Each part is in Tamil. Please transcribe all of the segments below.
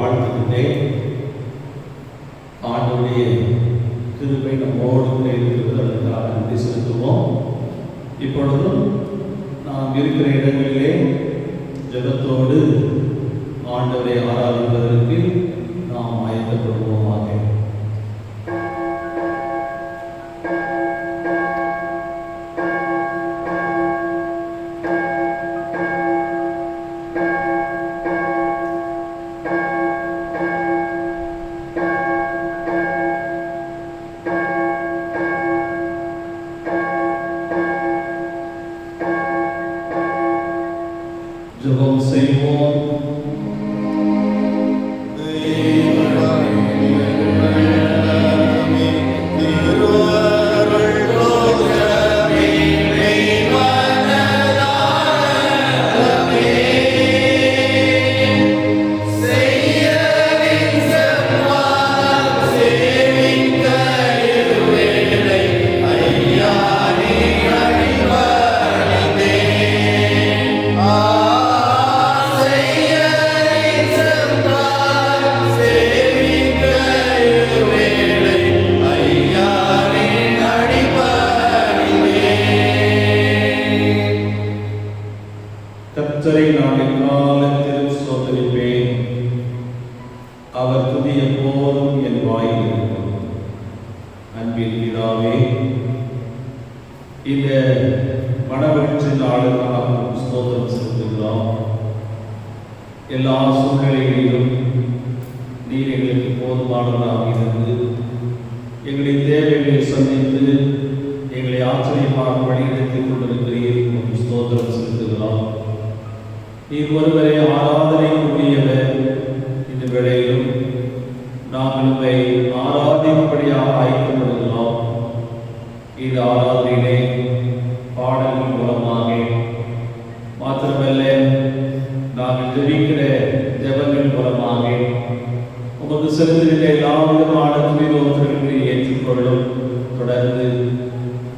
வாழ்த்துகின்றேன். ஆண்டவருடைய கிருபை நம்மோடு கூட இருக்கிறது, அதற்காக நன்றி செலுத்துவோம். இப்பொழுதும் நாம் இருக்கிற இடங்களிலே ஜெபத்தோடு ஆண்டவரை ஆராதிப்பதற்கு நாம் ஆயத்தப்படுவோமாக. ஜெபம் செய்வோம். கர்த்தரை நான் எக்காலத்திலும் ஸ்தோத்திரிப்பேன், அவர் துதி எப்போதும் என் வாயில் இருக்கும். அன்பின் பிதாவே, இந்த மனவெற்றி நாளுக்காக ஸ்தோத்திரம் செலுத்துகிறோம். எல்லா சூழ்நிலைகளிலும் நீர் எங்களுக்கு போதுமானதாக இருந்து எங்களுடைய தேவைகளை சந்தித்து எங்களை ஆச்சரியமாக வழிநடத்திக் கொண்டிருக்கிறீர். ஸ்தோத்திரம் செலுத்துகிறோம். நீர் ஒருவரை ஆராதனைக்குரியவர். இந்த வேளையிலும் நாங்கள் உங்களை ஆராதிக்கும்படியாக ஆயத்தப்படுகிறோம். இந்த ஆராதனையிலே பாடல்கள் மூலமாக மாத்திரமல்ல, நாங்கள் ஜெபிக்கிற ஜெபங்கள் மூலமாக உமக்கு செலுத்துகிற எல்லா விதமான துதிதோத்திரங்களை ஏற்றுக்கொள்ளும். தொடர்ந்து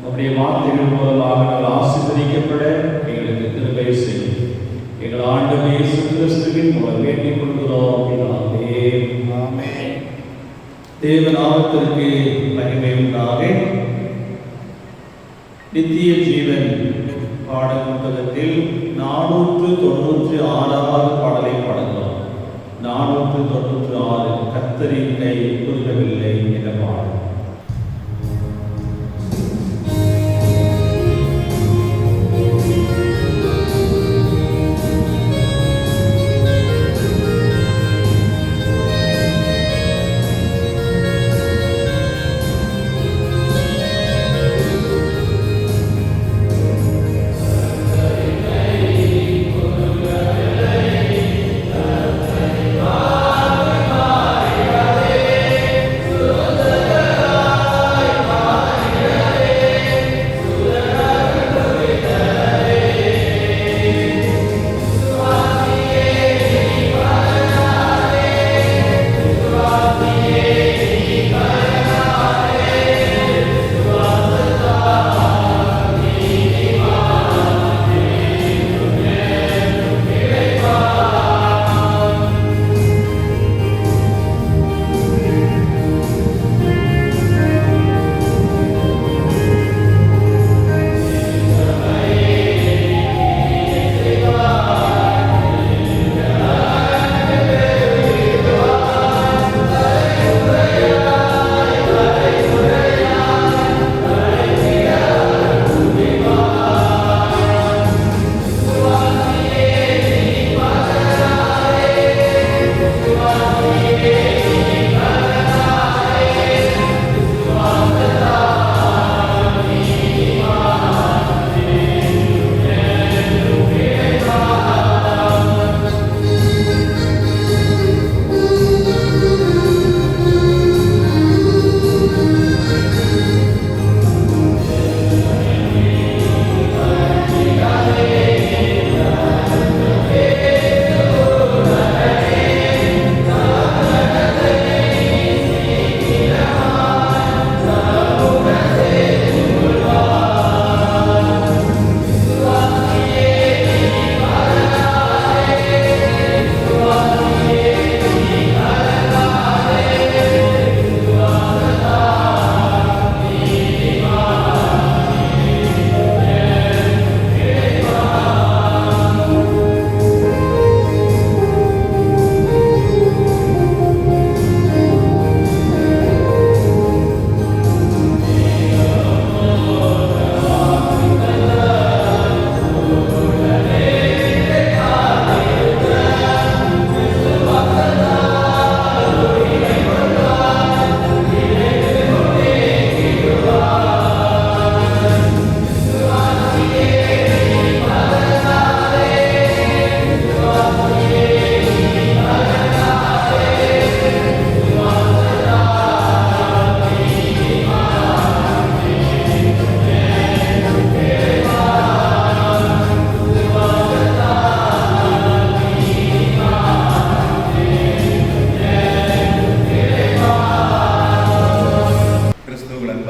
உங்களுடைய வார்த்தைகள் மூலமாக நாங்கள் ஆசீர்வதிக்கப்பட எங்களுக்கு கிருபை செய்யும். எங்கள் ஆண்டவர் இயேசு கிறிஸ்துவின் மூலம் வேண்டிக் கொள்கிறோம். ஆமென். தேவ நாமத்திற்கு மகிமை உண்டாக. நித்திய ஜீவன் பாடல் புத்தகத்தில் 496வது பாடலை பாடுகிறோம். 496 கர்த்தரின் கை குறுகவில்லை என்ற பாடல். Amen.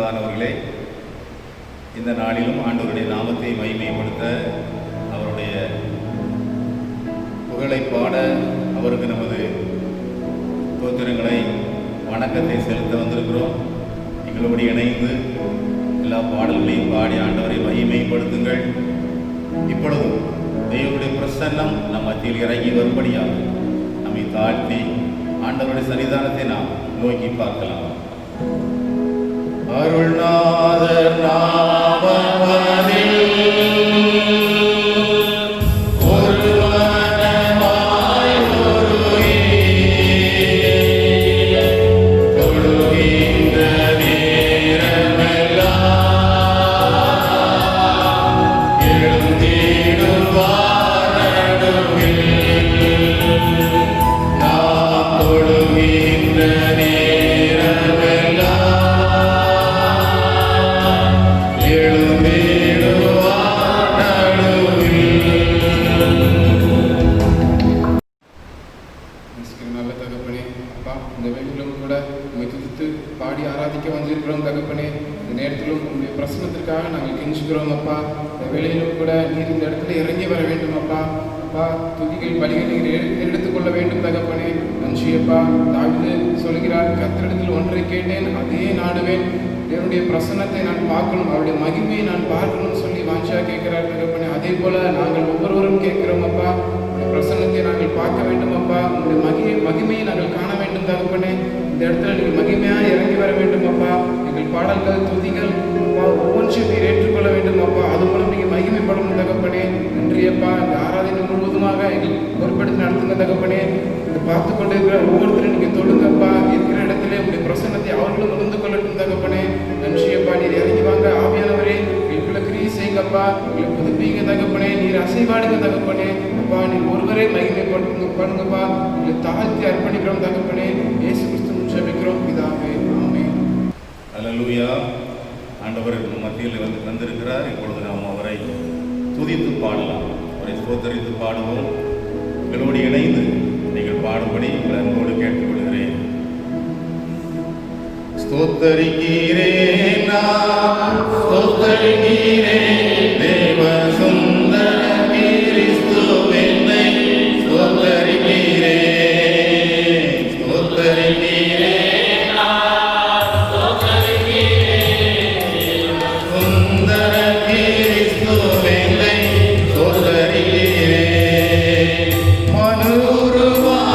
அன்பானவர்களே, இந்த நாளிலும் ஆண்டவருடைய நாமத்தை மகிமைப்படுத்த, அவருடைய புகழை பாட, அவருக்கு நமது ஸ்தோத்திரங்களை வணக்கத்தை செலுத்த வந்திருக்கிறோம். எங்களோடு இணைந்து எல்லா பாடல்களையும் பாடி ஆண்டவரை மகிமைப்படுத்துங்கள். இப்பொழுது தேவனுடைய பிரசன்னம் நம் மத்தியில் இறங்கி வரும்படியாக நம்மை தாழ்த்தி ஆண்டவருடைய சன்னிதானத்தை நாம் நோக்கி பார்க்கலாம். அருள்நாதர் நாமத்தில் பாடி ஆராதிக்க வந்திருக்கிறோம் தகப்பனே. இந்த நேரத்திலும் உங்களுடைய பிரசனத்திற்காக நாங்கள் கெஞ்சுகிறோம் அப்பா. இந்த வேளையிலும் கூட நீர் இந்த இடத்துல இறங்கி வர வேண்டும் அப்பா. அப்பா, துதிகள் பலிகள் நீர் எடுத்துக்கொள்ள வேண்டும் தகப்பனே. நன்றி அப்பா. தாவீது சொல்கிறார், கர்த்தரிடத்தில் ஒன்றை கேட்டேன், அதையே நாடுவேன். என்னுடைய பிரசன்னத்தை நான் பார்க்கணும், அவருடைய மகிமையை நான் பார்க்கணும்னு சொல்லி வாஞ்சியா கேட்கிறார் தகப்பனே. அதே போல நாங்கள் ஒவ்வொருவரும் கேட்கிறோம் அப்பா. பிரசன்னத்தை நாங்கள் பார்க்க வேண்டும் அப்பா. உங்களுடைய மகிமையை நாங்கள் காண வேண்டும் தகப்பனே. இந்த இடத்துல நீங்கள் மகிமையாக இறங்கி வர வேண்டும் அப்பா. எங்கள் பாடல்கள், துதிகள் அப்பா ஒவ்வொன்றையும் நீர் ஏற்றுக்கொள்ள வேண்டும் அப்பா. அது மூலம் நீங்கள் மகிமைப்படணும் தகப்பனே. நன்றி அப்பா. இந்த ஆராதனை முழுவதுமாக எங்கள் பொறுப்பெடுத்து நடத்துங்க தகப்பனே. இதை பார்த்து கொண்டு இருக்கிற ஒவ்வொருத்தரும் நீங்கள் தொழுங்கப்பா. இருக்கிற இடத்துல உங்களுடைய பிரசன்னத்தை அவர்களும் உணர்ந்து கொள்ளட்டும் தகப்பனே. நன்றி அப்பா. நீர் இறங்கி வாங்க ஆவியானவரே. எங்களுக்குள்ள கிரியை செய்யுங்கப்பா. எங்களை புதுப்பீங்க தகப்பனே. நீர் அசைவாடுங்க தகப்பனே. அப்பா, நீர் ஒருவரே மகிமை பண்ணுங்கப்பா. எங்களை தாழ்த்தி அர்ப்பணிக்கிறோம் தகப்பனே. இயேசு கிறிஸ்து ஜெபிக்கிறோம் பிதாவே, ஆமென். அல்லேலூயா. ஆண்டவர் மத்தியில் வந்து தந்திருக்கிறார். இப்பொழுது நாம் அவரை துதித்து பாடலாம், அவரை ஸ்தோத்தரித்து பாடுவோம். எங்களோடு இணைந்து நீங்கள் பாடும்படி உங்கள் அன்போடு கேட்டுக்கொள்கிறேன். ஸ்தோத்தரிக்கிறேன் நான், ஸ்தோத்தரிக்கிறேன் தேவ சுந்தர கிறிஸ்துவென்னை ஸ்தோத்தரிக்கிறேன். மனுருவானவனை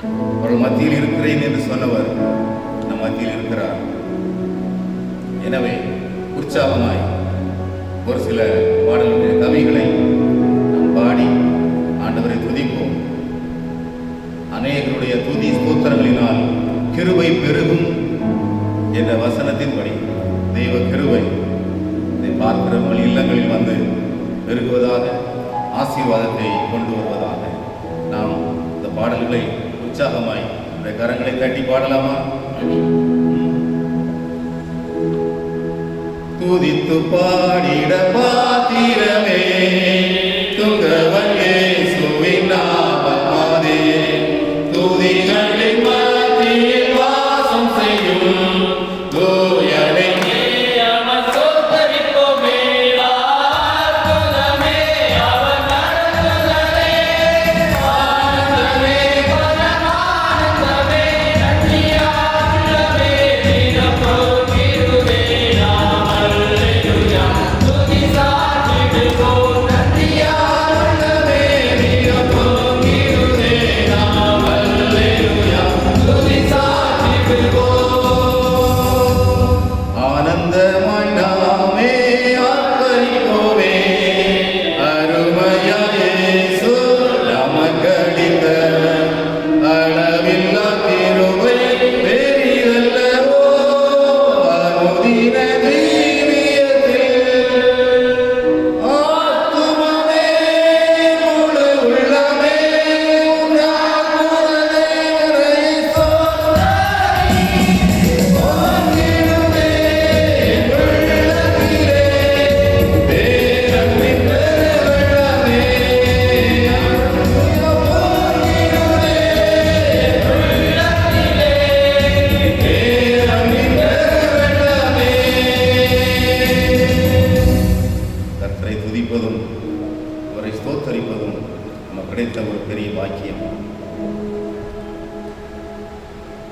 அவர்கள் மத்தியில் இருக்கிறேன் என்று சொன்னவர் நம் மத்தியில் இருக்கிறார். எனவே உற்சாகமாய் ஒரு சில பாடலுடைய கவிகளை நாம் பாடி ஆண்டவரை துதிப்போம். அநேகருடைய துதி ஸ்தோத்திரங்களினால் கிருபை பெருகும் என்ற வசனத்தின்படி தெய்வ கிருபை இதை பார்க்கிறவர்கள் இல்லங்களில் வந்து பெருகுவதாக, ஆசீர்வாதத்தை கொண்டு வருவதாக. நாம் இந்த பாடல்களை உற்சாகமாய் இந்த கரங்களை தட்டி பாடலாமா? துதித்து பாடிட பாத்திரமே துங்கவன் இயேசுவின் நாமமாதே, துதிகளின் மத்தியில் வாசம் செய்யும் தூயனை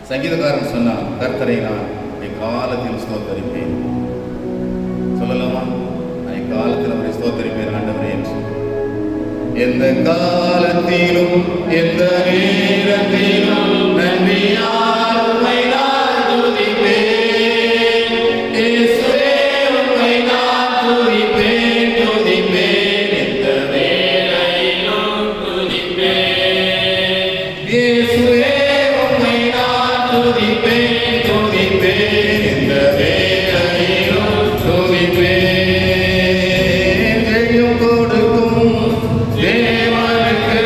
சங்கீதக்காரன் சொன்னான், கர்த்தரை நான் எக்காலத்தில் ஸ்தோத்தரிப்பேன். சொல்லலாமா? நான் எக்காலத்தில் அவரை ஸ்தோத்தரிப்பேன் ஆண்டவரே என்று. எந்த காலத்திலும் எந்த நேரத்திலும் நன்றியால் உம்மை நான் துதிப்பேன். இயேசுவே உம்மை நான் துதிப்பேன், துதிப்பேன், எந்த வேளையிலும் துதிப்பேன். இயேசுவே துதிப்பேன், துதிப்பேன், இந்த வேளையிலும் துதிப்பேன். ஜெயம் கொடுக்கும் தேவனுக்கு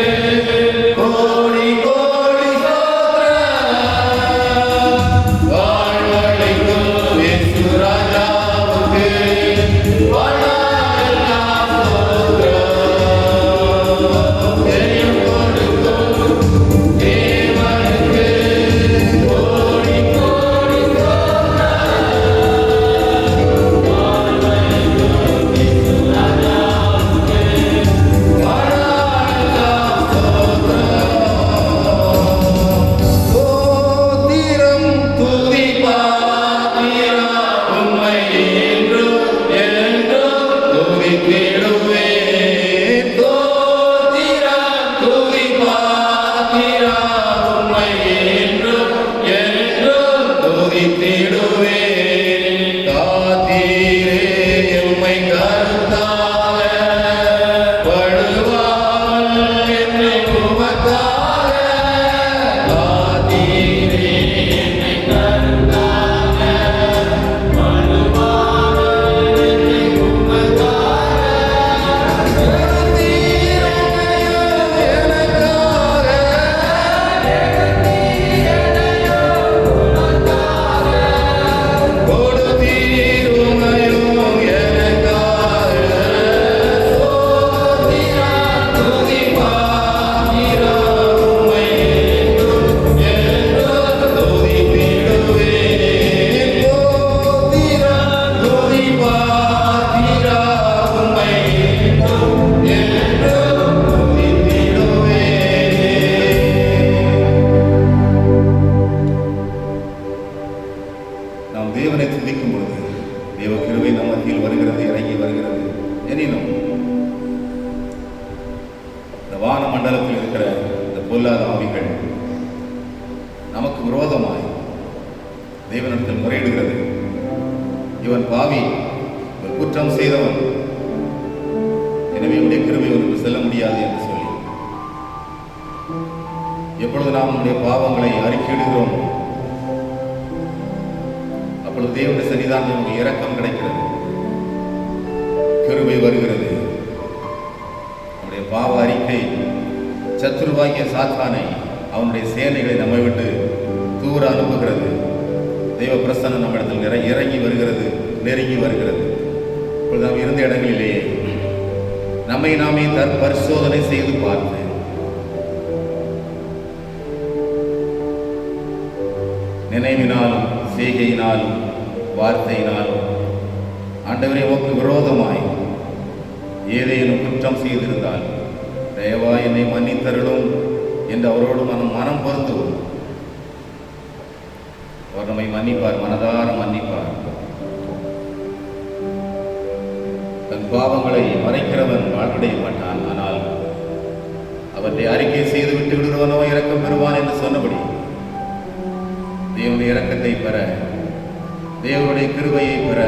கோடி கோடி ஸ்தோத்திரம். வாழ்வளிக்கும் இயேசு ராஜாவுக்கு வாழ்நாளெல்லாம் ஸ்தோத்திரம். ஜெயம் கொடுக்கும் தேவ நமக்கு விரோதமாய் தேவனிடத்தில் முறையிடுகிறது. இவன் பாவி, இவன் குற்றம் செய்தவன், எனவே இவனுடைய கிருபை இவனுக்கு செல்ல முடியாது என்று சொல்லி எப்பொழுது நாம் நம்முடைய பாவங்களை அறிக்கையிடுகிறோம் அப்பொழுது தேவனுடைய சன்னிதானத்தில் நமக்கு இரக்கம் கிடைக்கிறது, கிருபை வருகிறது. நம்முடைய பாவ அறிக்கை சத்துருவாகிய சாத்தானை, அவனுடைய சேனைகளை நம்மை விட்டு தூர அனுப்புகிறது. தெய்வ பிரசன்னம் நம்மிடத்தில் இறங்கி வருகிறது, நெருங்கி வருகிறது. இப்பொழுது நாம் இருந்த இடங்களிலேயே நம்மை நாமே பரிசோதனை செய்து பார்த்து நினைவினாலும் செய்கையினாலும் வார்த்தையினாலும் ஆண்டவரே உமக்கு விரோதமாய் ஏதேனும் குற்றம் செய்திருந்தால் தயவா என்னை மன்னித்தருளும் என்று அவரோடு மனம் பொருந்துவோம். அவர் நம்மை மன்னிப்பார், மனதார மன்னிப்பார். தன் பாவங்களை மறைக்கிறவன் வாழ்வடைய மாட்டான், ஆனால் அவற்றை அறிக்கை செய்து விட்டு விடுகிறவனோ இரக்கம் பெறுவான் என்று சொன்னபடி தேவனுடைய இரக்கத்தை பெற, தேவனுடைய கிருபையை பெற,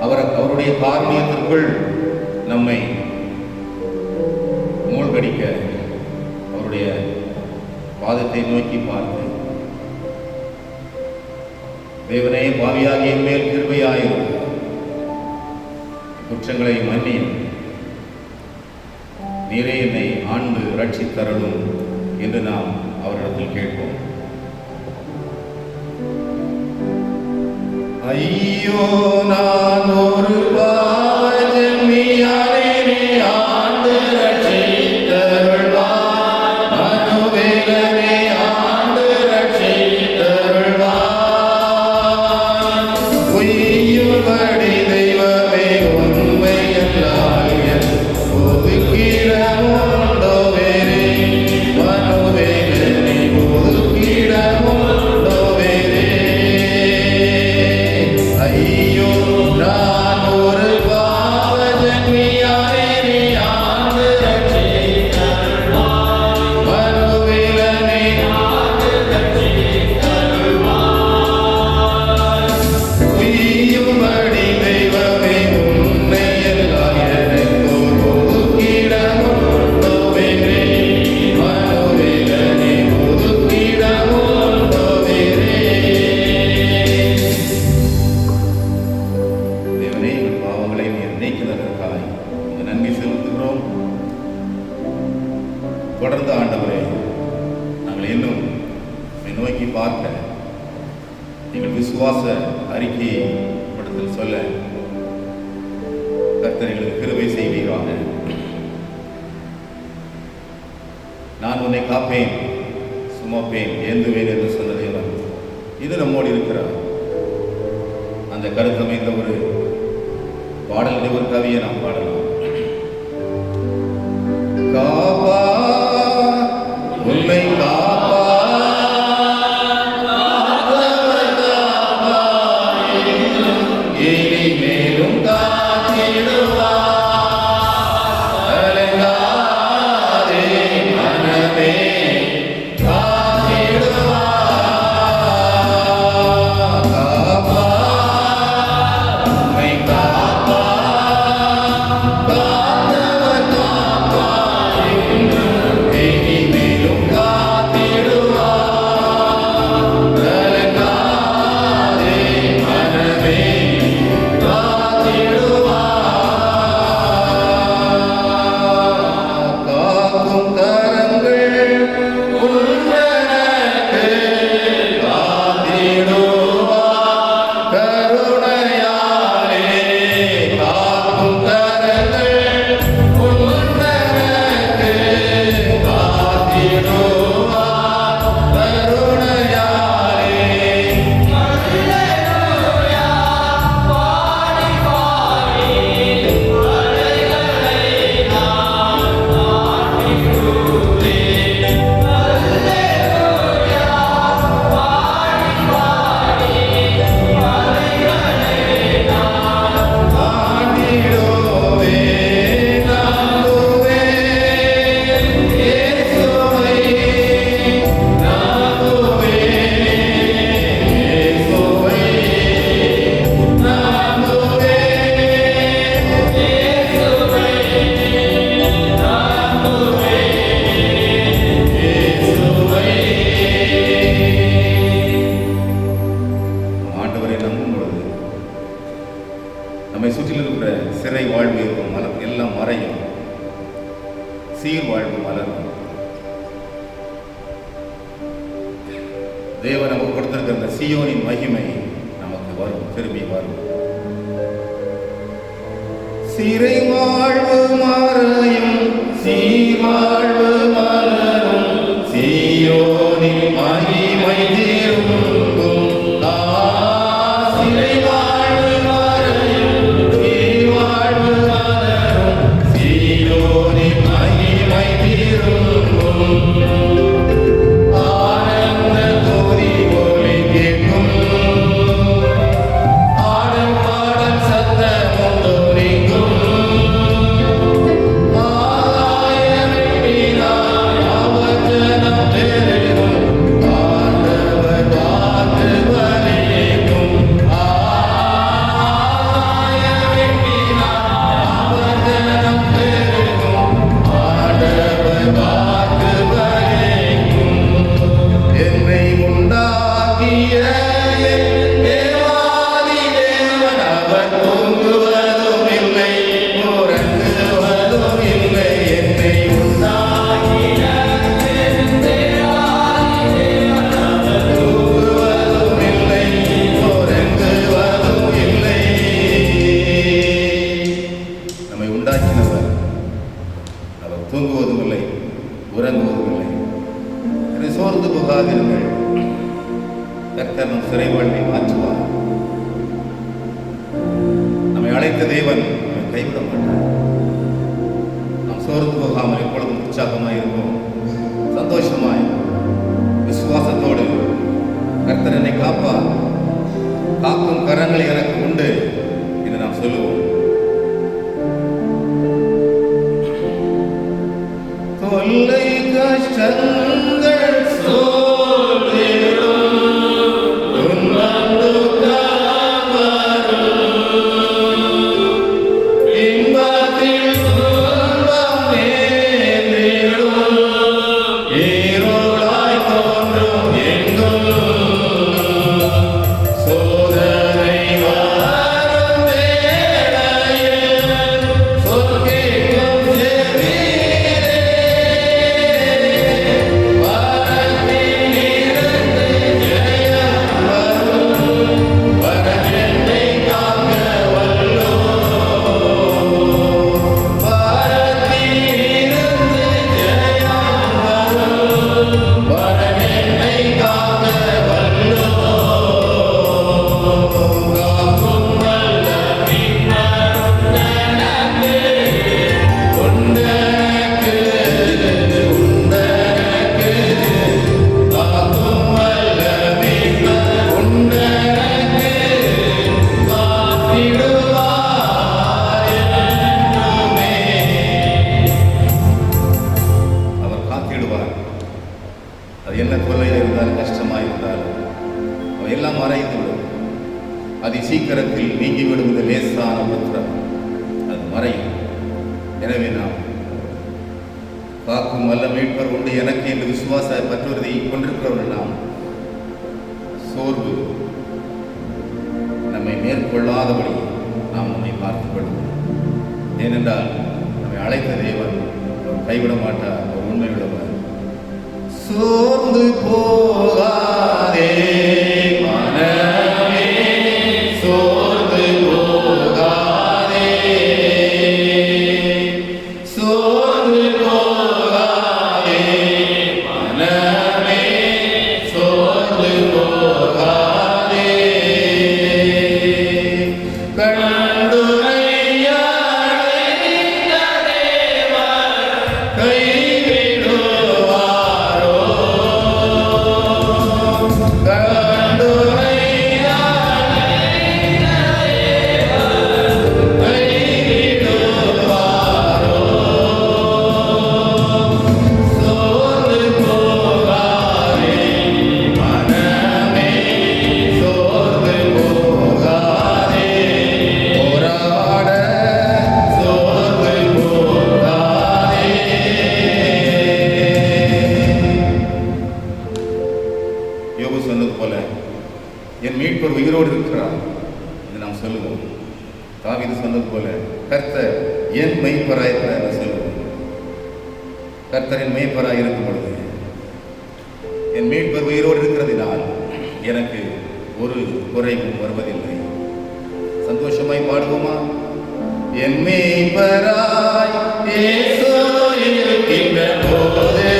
அவருடைய காருண்யத்திற்குள் நம்மை மூழ்கடிக்க அவருடைய பாதத்தை நோக்கி பார்த்து, தேவனே பாவியாகிய மேல் கிருபையாயிரும், குற்றங்களை மன்னியும், நீரே என்னை ஆண்டு ரட்சித்தருளும் என்று நாம் அவரிடத்தில் கேட்போம். ஐயோ நான் ஒரு பாவஜன்மியானேனே, ஆண்டு ரட்சித்தருள்வாய், மனுவேலனே ஆண்டு ரட்சித்தருள்வாய். உய்யும்படி தெய்வமே உண்மை எல்லால் ஒதுக்கிடமுண்டோ வேறே, மனுவேலனே ஒதுக்கிடமுண்டோ வேறே. ஐயோ நான் ஒரு பாவஜன்மியானேனே, ஆண்டு ரட்சித்தருள்வாய், மனுவேலனே ஆண்டு ரட்சித்தருள்வாய். உய்யும்படி தெய்வமே உன்னை எல்லால் எனக்கோர் ஒதுக்கிடமுண்டோ வேறே, மனுவேலனே ஒதுக்கிடமுண்டோ வேறே. தேவனே, எங்கள் பாவங்களை நீர் நீக்கினதற்காய் உமக்கு நன்றி செலுத்துகிறோம். தொடர்ந்து ஆண்டவரே, நாங்கள் இன்னும் உம்மை நோக்கி பார்க்க எங்கள் விசுவாச அறிக்கையை படத்தில் சொல்ல கர்த்தர் எங்களுக்கு கிருபை செய்வீராக. நான் உன்னை காப்பேன், சுமப்பேன், ஏந்துவேன் என்று சொன்ன தேவன் இது நம்மோடு இருக்கிறார். அந்த கருத்தமைந்த ஒரு பாடல், ஒரு கவியை நாம் பாடலாம். காப்பா உன்னை காப்பா, இனி மேலும் காத்திடுவார், கலங்காதே மனமே காத்திடுவார். காப்பா உன்னை காப்பா, தேவன் நமக்கு கொடுத்திருக்கிற இந்த சீயோனின் மகிமை நமக்கு வரும், திரும்பி வரும். சிறை வாழ்வு மறையும், சீர்வாழ்வு மலரும், சீயோனின் மகிமை திரும்பும். சிறை வாழ்வு மறையும், சீர்வாழ்வு மலரும், சீயோனின் மகிமை திரும்பும். ஆனந்த துதி ஒலி கேட்கும், ஆடல் பாடல் சத்தமும் துணிக்கும். ஆயிரவினாய் அவர் ஜனம் பெருகும், ஆண்டவர் வாக்கு வலிக்கும். ஆயிரவினாய் அவர் ஜனம் பெருகும், ஆண்டவர் வாக்கு வலிக்கும். என்னை உண்டாக்கிய என் தேவாதி தேவன் அவர் தூங்குவதும் இல்லை, உறங்குவதும் இல்லை. என்னை உண்டாக்கிய என் தேவாதி தேவன் அவர் தூங்குவதும் இல்லை, உறங்குவதும் இல்லை. நம்மை உண்டாக்கினவர் அவர் தூங்குவதும் இல்லை, உறங்குவதும் இல்லை. இதை சோர்ந்து போகாதீர்கள், கர்த்தர் நம் சிறை வாழ்வை மாற்றுவார். நம்மை அழைத்த தேவன் நம்மை கைவிட மாட்டார். நாம் சோர்ந்து போகாமல் எப்பொழுதும் உற்சாகமாய் இருப்போம், சந்தோஷமாய் விசுவாசத்தோடு கர்த்தர் என்னை காப்பார், காக்கும் கரங்கள் எனக்கு உண்டு என்று நாம் சொல்லுவோம். தொல்லை கஷ்டங்கள் சோர்ந்திடும், துன்பம் துக்கம் வரும், இன்பத்தில் துன்பம் நேர்ந்திடும், இருளாய் தோன்றும் எங்கும், சோதனை வரும் வேளையில் சொல் கேட்கும் செவியிலே, வரத்திலிருந்து ஜெயம் வரும், வரமென்னை காக்க வல்லோர். வரத்திலிருந்து ஜெயம் வரும், வரமென்னை காக்க வல்லோர். காக்கும் வல்ல மீட்பர் உண்டெனக்கு, உண்டெனக்கு, உண்டெனக்கு. காக்கும் வல்ல மீட்பர் உண்டெனக்கு, காத்திடுவார் என்றுமே. அவர் காத்திடுவார். அது என்ன தொல்லையாக இருந்தாலும் கஷ்டமாக இருந்தாலும் அவை எல்லாம் மறைந்து விடும். அதி சீக்கிரத்தில் நீங்கிவிடும் இந்த லேசான புத்திரம் அது மறையும். எனவே நாம் காக்கும் வல்ல மீட்பர் உண்டு எனக்கு என்று விசுவாச பற்றுறுதியை கொண்டிருக்கிறவர்கள் நாம் சோர்வு நம்மை மேற்கொள்ளாதபடி நாம் நம்மை பார்த்துக் கொள்வோம். ஏனென்றால் நம்மை அழைத்த தேவன் அவர் கைவிட மாட்டார், அவர் உண்மை உள்ளவர். சோர்ந்து போகாதே மனமே, சோர்ந்து போகாதே, சோர்ந்து போகாதே மனமே, சோர்ந்து போகாதே. கண்டுரை அழைத்த தேவன் கைவிடுவாரோ? கண்டுரை அழைத்த தேவன் கைவிடுவாரோ? சோர்ந்து போகாதே மனமே, சோர்ந்து போகாதே, போராட சோர்ந்து போகாதே. யோபு சொன்னது போல என் மீட்பர் உயிரோடு இருக்கிறார் என்று நாம் சொல்லுவோம். தாவீது சொன்னது போல கர்த்தர் என் மெய்ப்பராயிருக்கிறார் என்று சொல்லுவோம். கர்த்தரின் மெய்ப்பராய் இருக்கும் பொழுது என் மீட்பர் உயிரோடு உயிரோடு இருக்கிறதினால் எனக்கு ஒரு குறைவும் வருவதில்லை. சந்தோஷமாய் பாடுவோமா? என் மேய்ப்பராய் இயேசு இருக்கின்ற போது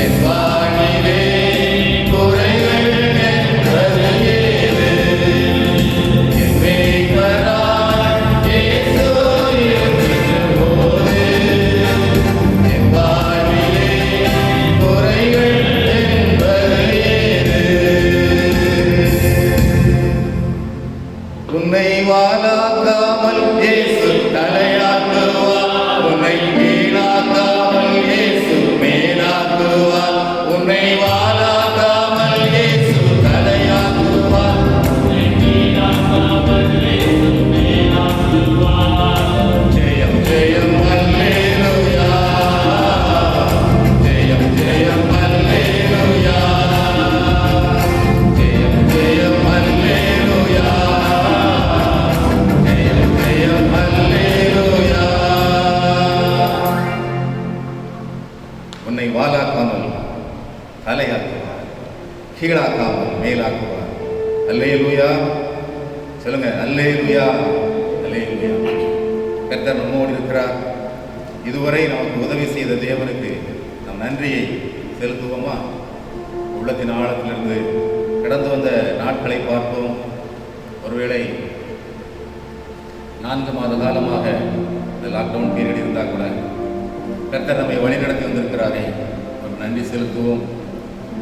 என் வாழ்விலே குறைகள் என்பது ஏது? என் மேய்ப்பராய் இயேசு இருக்கின்ற போது என் வாழ்விலே குறைகள் என்பது ஏது? உன்னை வாழாக்காமல் இயேசு தலையாக்குவார், உன்னை கீழாக்காமல் இயேசு மேலாக்குவார். உன்னை வாழாக்காமல் இயேசு தலையாக்குவார், உன்னை கீழாக்காமல் இயேசு மேலாக்குவார். ஜெயம் ஜெயம் அல்லேலூயா, ஜெயம் ஜெயம் அல்லேலூயா, ஜெயம் ஜெயம் அல்லேலூயா, ஜெயம் ஜெயம் அல்லேலூயா. உன்னை வாலாக்காமல் தலையாக்குவார், கீழாக்காமல் மேலாக்குவார். அல்லேலூயா சொல்லுங்க, அல்லேலூயா, அல்லேலூயா. கர்த்தர் நம்மோடு இருக்கிறார். இதுவரை நமக்கு உதவி செய்த தேவனுக்கு நம் நன்றியை செலுத்துவோமா? உள்ளத்தின் ஆழத்திலிருந்து கடந்து வந்த நாட்களை பார்ப்போம். ஒருவேளை 4 மாத காலமாக இந்த லாக்டவுன் பீரியட் இருந்தால் கூட கர்த்தர் நம்மை வழிநடத்தி வந்திருக்கிறாரே, ஒரு நன்றி செலுத்துவோம்.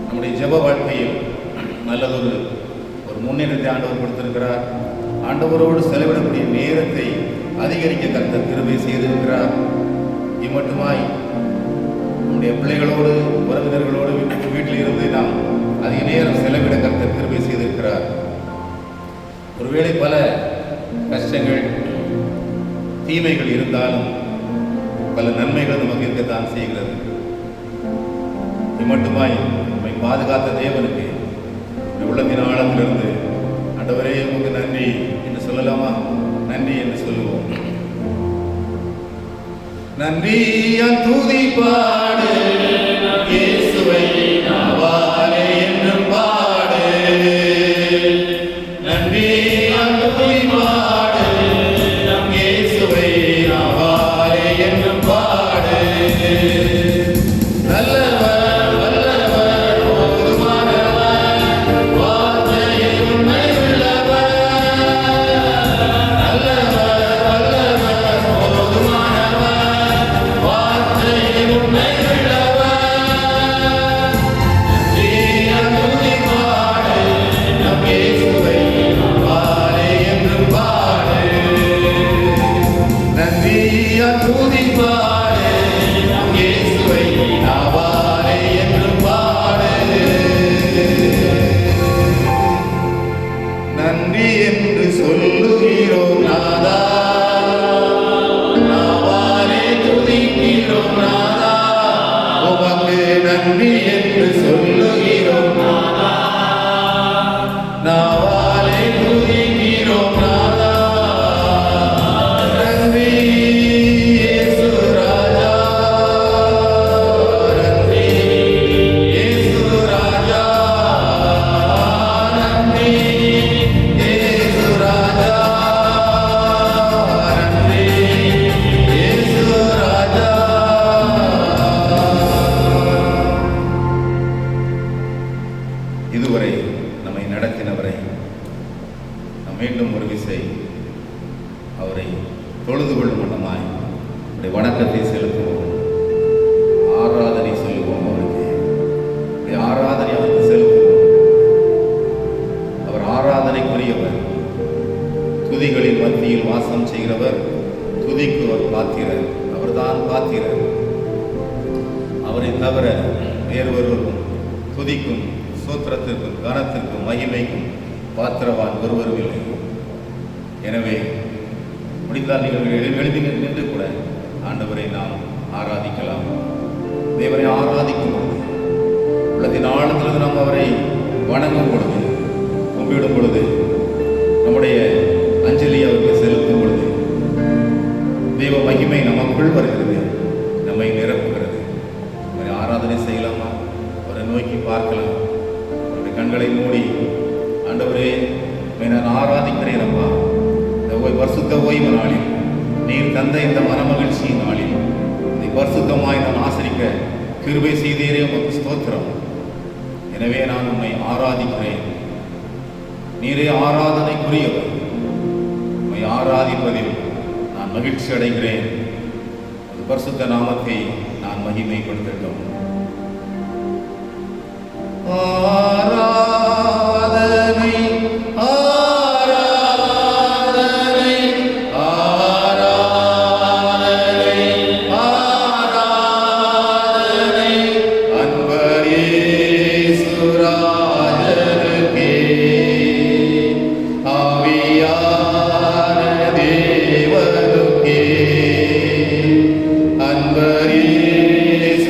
நம்முடைய ஜெப வாழ்க்கையில் நல்லதொரு முன்னேற்றத்தை ஆண்டவர் கொடுத்திருக்கிறார். ஆண்டவரோடு செலவிடக்கூடிய நேரத்தை அதிகரிக்க கர்த்தர் கிருபை செய்திருக்கிறார். இம்மட்டுமாய் நம்முடைய பிள்ளைகளோடு உறவினர்களோடு வீட்டில் இருந்து நாம் அதிக நேரம் செலவிட கர்த்தர் கிருபை செய்திருக்கிறார். ஒருவேளை பல கஷ்டங்கள் தீமைகள் இருந்தாலும் பல நன்மைகள் நமக்கு இருக்கத்தான் செய்கிறது. இம்மட்டுமாய் நம்மை பாதுகாத்த தேவனுக்கு உள்ளத்தின் ஆழத்திலிருந்து ஆண்டவரே உங்களுக்கு நன்றி என்று சொல்லலாமா? நன்றி என்று சொல்லுவோம். நன்றி துதி பாடு இயேசுவை நாவாலே என்றும் பாடு. நன்றி துதி பாடு நம் இயேசுவை நாவாலே என்றும் பாடு. நல்லவர் வல்லவர் போதுமானவர் வார்த்தையில் உண்மை உள்ளவர். நல்லவர் வல்லவர் போதுமானவர் வார்த்தையில் உண்மை உள்ளவர். நன்றி துதி பாடு நம் இயேசுவை நாவாலே என்றும் பாடு. நன்றி துதி பாடு நம் இயேசுவை நாவாலே என்றும் பாடு. நன்றி என்று சொல்லுகிறோம் நாதா, நாவாலே துதிக்கிறோம் நாதா. உமக்கு நன்றி என்று சொல்லுகிறோம் நாதா, நாவாலே துதிக்கிறோம் நாதா. நன்றி இயேசு ராஜா, நன்றி இயேசு ராஜா, நன்றி இயேசு ராஜா, நன்றி இயேசு ராஜா. இதுவரை நம்மை நடத்தினவரை நாம் மீண்டும் ஒரு விசை அவரை தொழுது கொள்ளும் வண்ணமாய் அவருடைய வணக்கத்தை செலுத்துவோம், ஆராதனை சொல்லுவோம். அவருக்கு அவருடைய ஆராதனை அவருக்கு செலுத்துவோம். அவர் ஆராதனைக்குரியவர், துதிகளின் மத்தியில் வாசம் செய்கிறவர், துதிக்கு அவர் பாத்திரர், அவர்தான் பாத்திரர். அவரை தவிர வேறு ஒருவரும் துதிக்கும் சூத்திரத்திற்கும் கனத்திற்கும் மகிமைக்கும் பாத்திரவான் ஒருவரும் இல்லை. எனவே முடிந்தால் நீங்கள் எழுதி நின்று கூட ஆண்டவரை நாம் ஆராதிக்கலாம். தேவரை ஆராதிக்கும் பொழுது, உள்ளத்தின் ஆழத்திலிருந்து நாம் அவரை வணங்கும் பொழுது, கும்பிடும் பொழுது, நம்முடைய அஞ்சலி அவருக்கு செலுத்தும் பொழுது தெய்வ மகிமை நமக்குள் வருகிறது, நம்மை நிரப்புகிறது. அவரை ஆராதனை செய்யலாமா? அவரை நோக்கி நோக்கி பார்க்கலாம். உங்களுடைய கண்களை மூடி ஆண்டவரே நான் ஆராதிக்கிறேன் அப்பா. இந்த பரிசுத்த ஓய்வு நாளில் நீர் தந்த இந்த மனமகிழ்ச்சியின் நாளில் இதை பரிசுத்தமாய் நான் ஆசரிக்க கிருபை செய்தீரே, உமக்கு ஸ்தோத்திரம். எனவே நான் உம்மை ஆராதிக்கிறேன். நீரே ஆராதனைக்குரியவர். உம்மை ஆராதிப்பதில் நான் மகிழ்ச்சி அடைகிறேன். அது பரிசுத்த நாமத்தை நான் மகிமைப்படுத்தட்டும். ஆராதனை ஆராதனை ஆராதனை ஆராதனை அன்பர் இயேசுராஜனுக்கே, ஆவியான தேவனுக்கே, அன்பர் இயேசுராஜனுக்கே,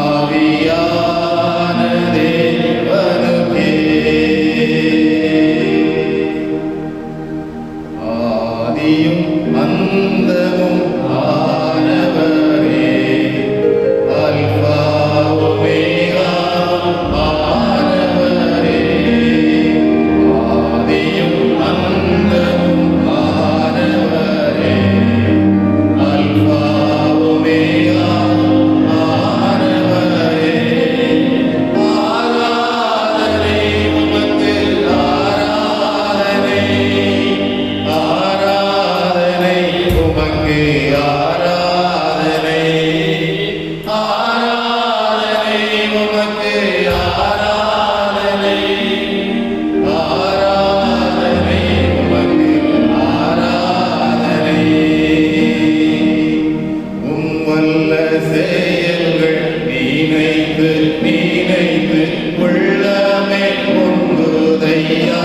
ஆவியான தேவனுக்கே. ஆதியும் அந்தமும் ஆனவரே, அல்பா ஒமேகா ஆனவரே, ஆதியும் அந்தமும் ஆனவரே, அல்பா ஒமேகா ஆனவரே. ஆராதனை உமக்கு ஆராதனை, ஆராதனை உமக்கு ஆராதனை, ஆராதனை உமக்கு ஆராதனை, ஆராதனை உமக்கு ஆராதனை. உம்வல்ல செயல்கள் நினைத்து நினைத்து உள்ளமே பொங்குதையா.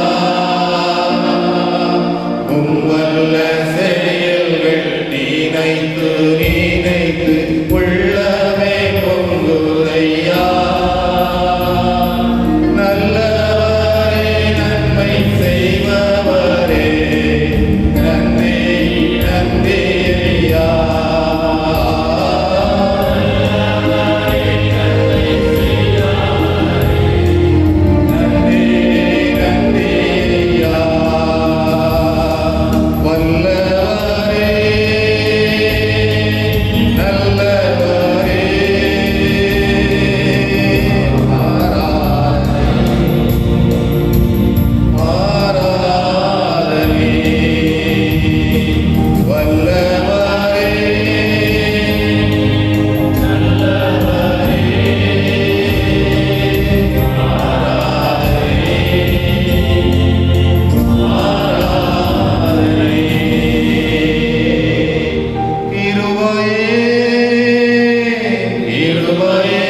உம்வல்ல செயல்கள் நினைத்து நினைத்து உள்ளமே பொங்குதையா. நல்லவரே, நன்மை செய்பவரே, நன்றி நன்றி ஐயா. நன்றி நன்றி ஐயா. வல்லவரே, நல்லவரே, ஆராதனை, வல்லவரே, கிருபையே, கிருபையே,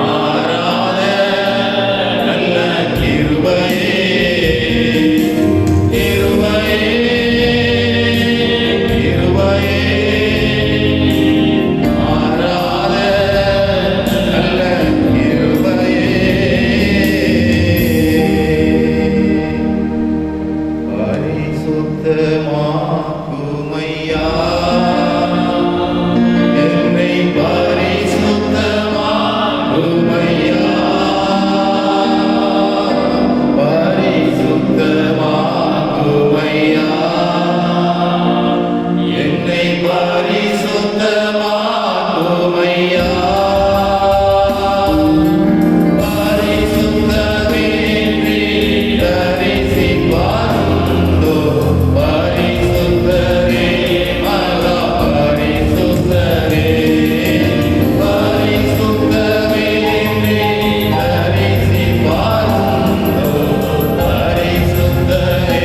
ஆராத நல்ல கிருபையே, கிருபையே, கிருபையே, ஆராத நல்ல கிருபையே. பரிசுத்தமாக்குமையா, என்னை பரிசுத்தமாக்குமையா, பரிசுத்தமாக்குமையா, என்னை பரிசுத்தமாக்குமையா. பரிசுத்தமின்றி தரிசிப்பாருண்டோ, பரிசுத்தரே, மகா பரிசுத்தரே, பரிசுத்தமின்றி தரிசிப்பாருண்டோ, பரிசுத்தரே,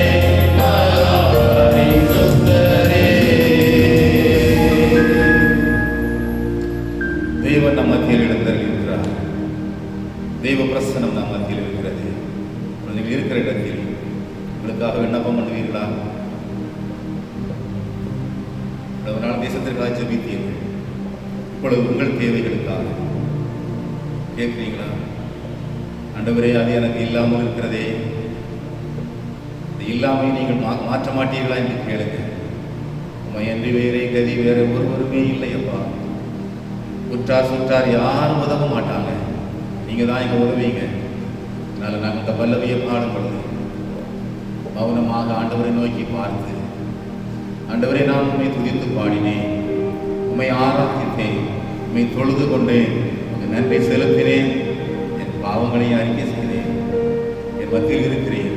மகா பரிசுத்தரே. தேவன் நம் மத்தியில் எழுந்தருளியிருக்கிறார். தெய்வ பிரசனம் நம் மத்தியில் இருக்கிறது. நீங்கள் இருக்கிற இடத்தில் உங்களுக்காக விண்ணப்பம் பண்ணுவீர்களா? இவ்வளவு நாள் தேசத்திற்காக ஜெபித்தீர்கள். இப்பொழுது உங்கள் தேவைகளுக்காக கேட்கிறீங்களா? ஆண்டவரே, அது எனக்கு இல்லாமல் இருக்கிறதே, இது இல்லாமல் நீங்கள் மாற்ற மாட்டீர்களா என்று கேளுங்க. அன்றி வேறே கதி வேற ஒருவருமே இல்லையப்பா. உற்றார் சுற்றார் யாரும் உதவ மாட்டாங்க, நீங்க தான் இங்க உதவிங்க. அதனால நாங்கள் இந்த பல்லவியை பாடும் பொழுது மௌனமாக ஆண்டவரை நோக்கி பார்த்து, ஆண்டவரை நான் உண்மை துதித்து பாடினேன், உண்மை ஆராதித்தேன், உண்மை தொழுது கொண்டேன், உங்கள் நன்றி செலுத்தினேன், என் பாவங்களை அறிக்கை செய்தேன், என் மத்தியில் இருக்கிறேன்.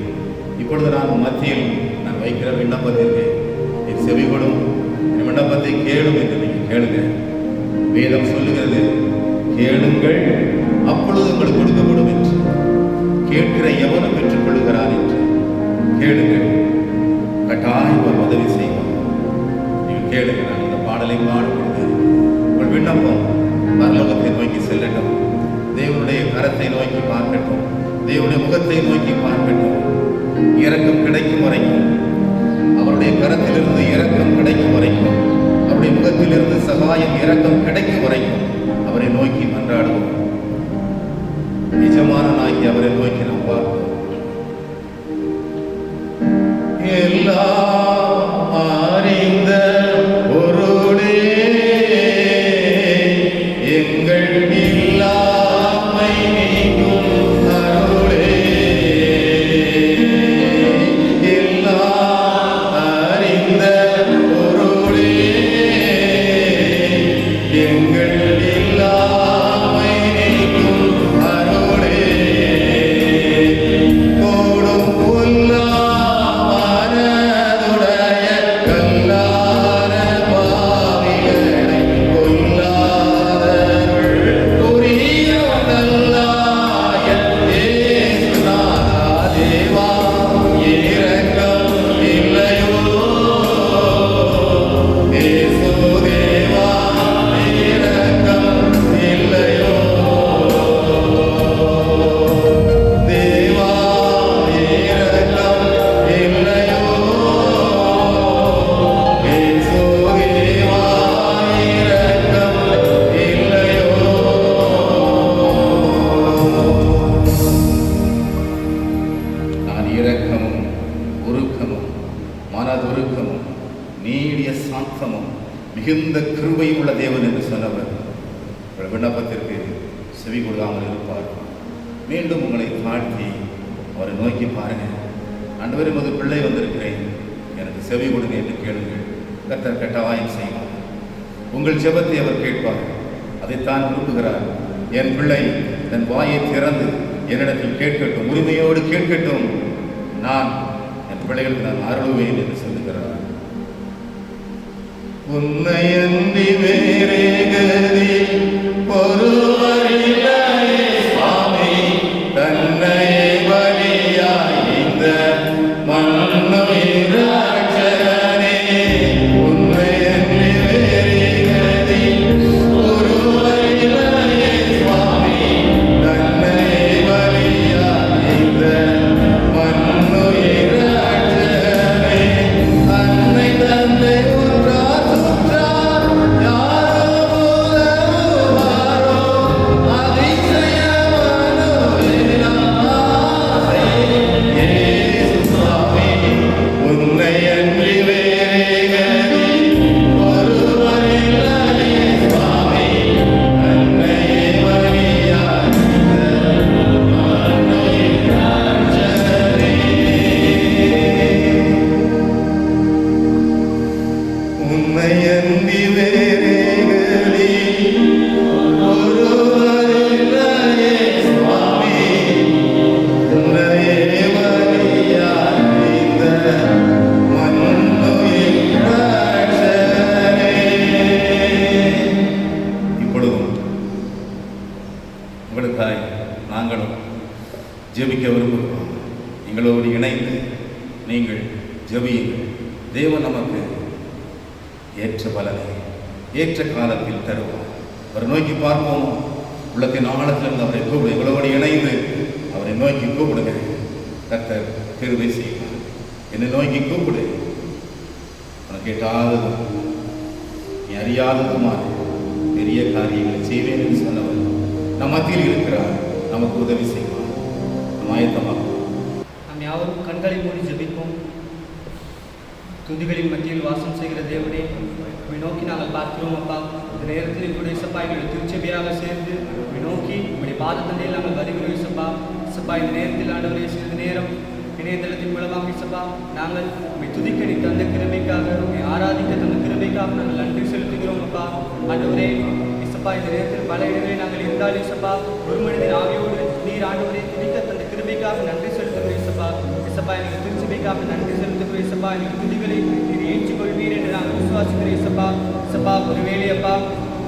இப்பொழுது நான் மத்தியில் நான் வைக்கிற விண்ணப்பத்திற்கு என் செவிகொடும், என் விண்ணப்பத்தை கேளும் என்று நீங்கள் கேளுங்க. வேதம் சொல்லுகிறது, கேளுங்கள் அப்பொழுது உங்களுக்கு கொடுக்கப்படும் என்று. கேட்கிற எவனும் பெற்றுக் கொள்கிறான் என்று. கேளுங்கள், கட்டாயம் ஒரு உதவி செய்வார். நீங்கள் கேளுங்க. நான் இந்த பாடலை பாடும்பொழுது உங்கள் விண்ணப்பம் பரலோகத்தை நோக்கி செல்லட்டும், தேவனுடைய கரத்தை நோக்கி பார்க்கட்டும், தேவனுடைய முகத்தை நோக்கி பார்க்கட்டும். இரக்கம் கிடைக்கும் வரைக்கும், அவருடைய கரத்திலிருந்து இரக்கம் கிடைக்கும் வரைக்கும், அவருடைய முகத்திலிருந்து சகாயம் இரக்கம் கிடைக்கும் வரைக்கும் அவரை நோக்கி மன்றாடுவோம். நிஜமானனாகி அவரை நோக்கி நாம் பார்ப்போம். எல்லாம் அறிந்த பொருளே, எங்கள் இல்லாமை நீக்கும் அருளே, எல்லாம் அறிந்த பொருளே, எங்கள் இல்லாமை நீக்கும் அருளே, கோடும் புல்லா மிகுந்த கிருபையும் உள்ள தேவன் என்று சொன்னவர் உங்கள் விண்ணப்பத்திற்கு செவி கொடுக்காமல் இருப்பார். மீண்டும் உங்களை தாழ்த்தி அவரை நோக்கி பாருங்கள். ஆண்டவரே, உமது பிள்ளை வந்திருக்கிறேன், எனக்கு செவி கொடுங்க என்று கேளுங்கள். கர்த்தர் கட்டாயம் செய்வார். உங்கள் ஜெபத்தை அவர் கேட்பார். அதைத்தான் விரும்புகிறார். என் பிள்ளை தன் வாயை திறந்து என்னிடத்தில் கேட்கட்டும், உரிமையோடு கேட்கட்டும், நான் என் பிள்ளைகளுக்கு நான் அருளுவேன் என்று சொல்லுகிறார். உன்னையன்றி வேறே கதி ஒருவரில்லை சுவாமி, தன்னையே பலியாய் இந்த மண்ணுயிர் ரட்சகனே. உன்னையன்றி வேறே கதி ஒருவரில்லை சுவாமி, தன்னையே பலியாய் இந்த மண்ணுயிர் ரட்சகனே. அன்னை தந்தை நாங்களும் ஜெபிக்க விரும்புகிறோம். எங்களோடு இணைந்து நீங்கள் ஜெபியுங்கள். தேவன் நமக்கு ஏற்ற பலனை ஏற்ற காலத்தில் தருவார். அவரை நோக்கி பார்ப்போம். உள்ளத்தின் ஆழத்திலிருந்து அவரை கூப்பிடு. எங்களோடு இணைந்து அவரை நோக்கி கூப்பிடுங்க. கர்த்தர் கிருபை செய்வார். என்னை நோக்கி கூப்பிடு. உனக்கு எட்டாததும் நீ அறியாததுமான பெரிய காரியங்களை செய்வேன் என்று சொன்னவர் நம் மத்தியில் இருக்கிறார். நமக்கு உதவி செய்வார். நாம் ஆயத்தமாக நாம் யாவரும் கண்களை மூடி ஜெபிப்போம். துதிகளின் மத்தியில் வாசம் செய்கிற தேவனே, உம்மை நோக்கி நாங்கள் பார்க்கிறோம் அப்பா. இந்த நேரத்தில் கூட இசப்பா எங்களை திருச்சபையாக சேர்ந்து உம்மை நோக்கி உங்களுடைய பாதத்தந்தையில் நாங்கள் வருகிறோம் இசப்பா. இசப்பா இந்த நேரத்தில் ஆண்டவரே சிறிது நேரம் இணையதளத்தின் மூலமாக இசப்பா நாங்கள் உம்மை துதிக்க நீ தந்த கிருபைக்காக, உம்மை ஆராதிக்க தந்த கிருபைக்காக நாங்கள் நன்றி செலுத்துகிறோம் அப்பா. ஆண்டவரே இசப்பா இந்த நேரத்தில் பல இடங்களில் நாங்கள் இருந்தாலும் இசப்பா ஒரு மனிதன் ஆவியோடு நீர் ஆண்டவரை துதிக்க தந்த கிருபைக்காக நன்றி செலுத்துகிறோம் இசப்பா. இசப்பா எங்கள் திருச்சபைக்காக நன்றி செலுத்துகிறோம் இசப்பா. எங்கள் துதிகளை நீர் ஏற்றுக்கொள்வீர் என்று நாங்கள் விசுவாசிக்கிறோம் இசப்பா. இசப்பா ஒருவேளை அப்பா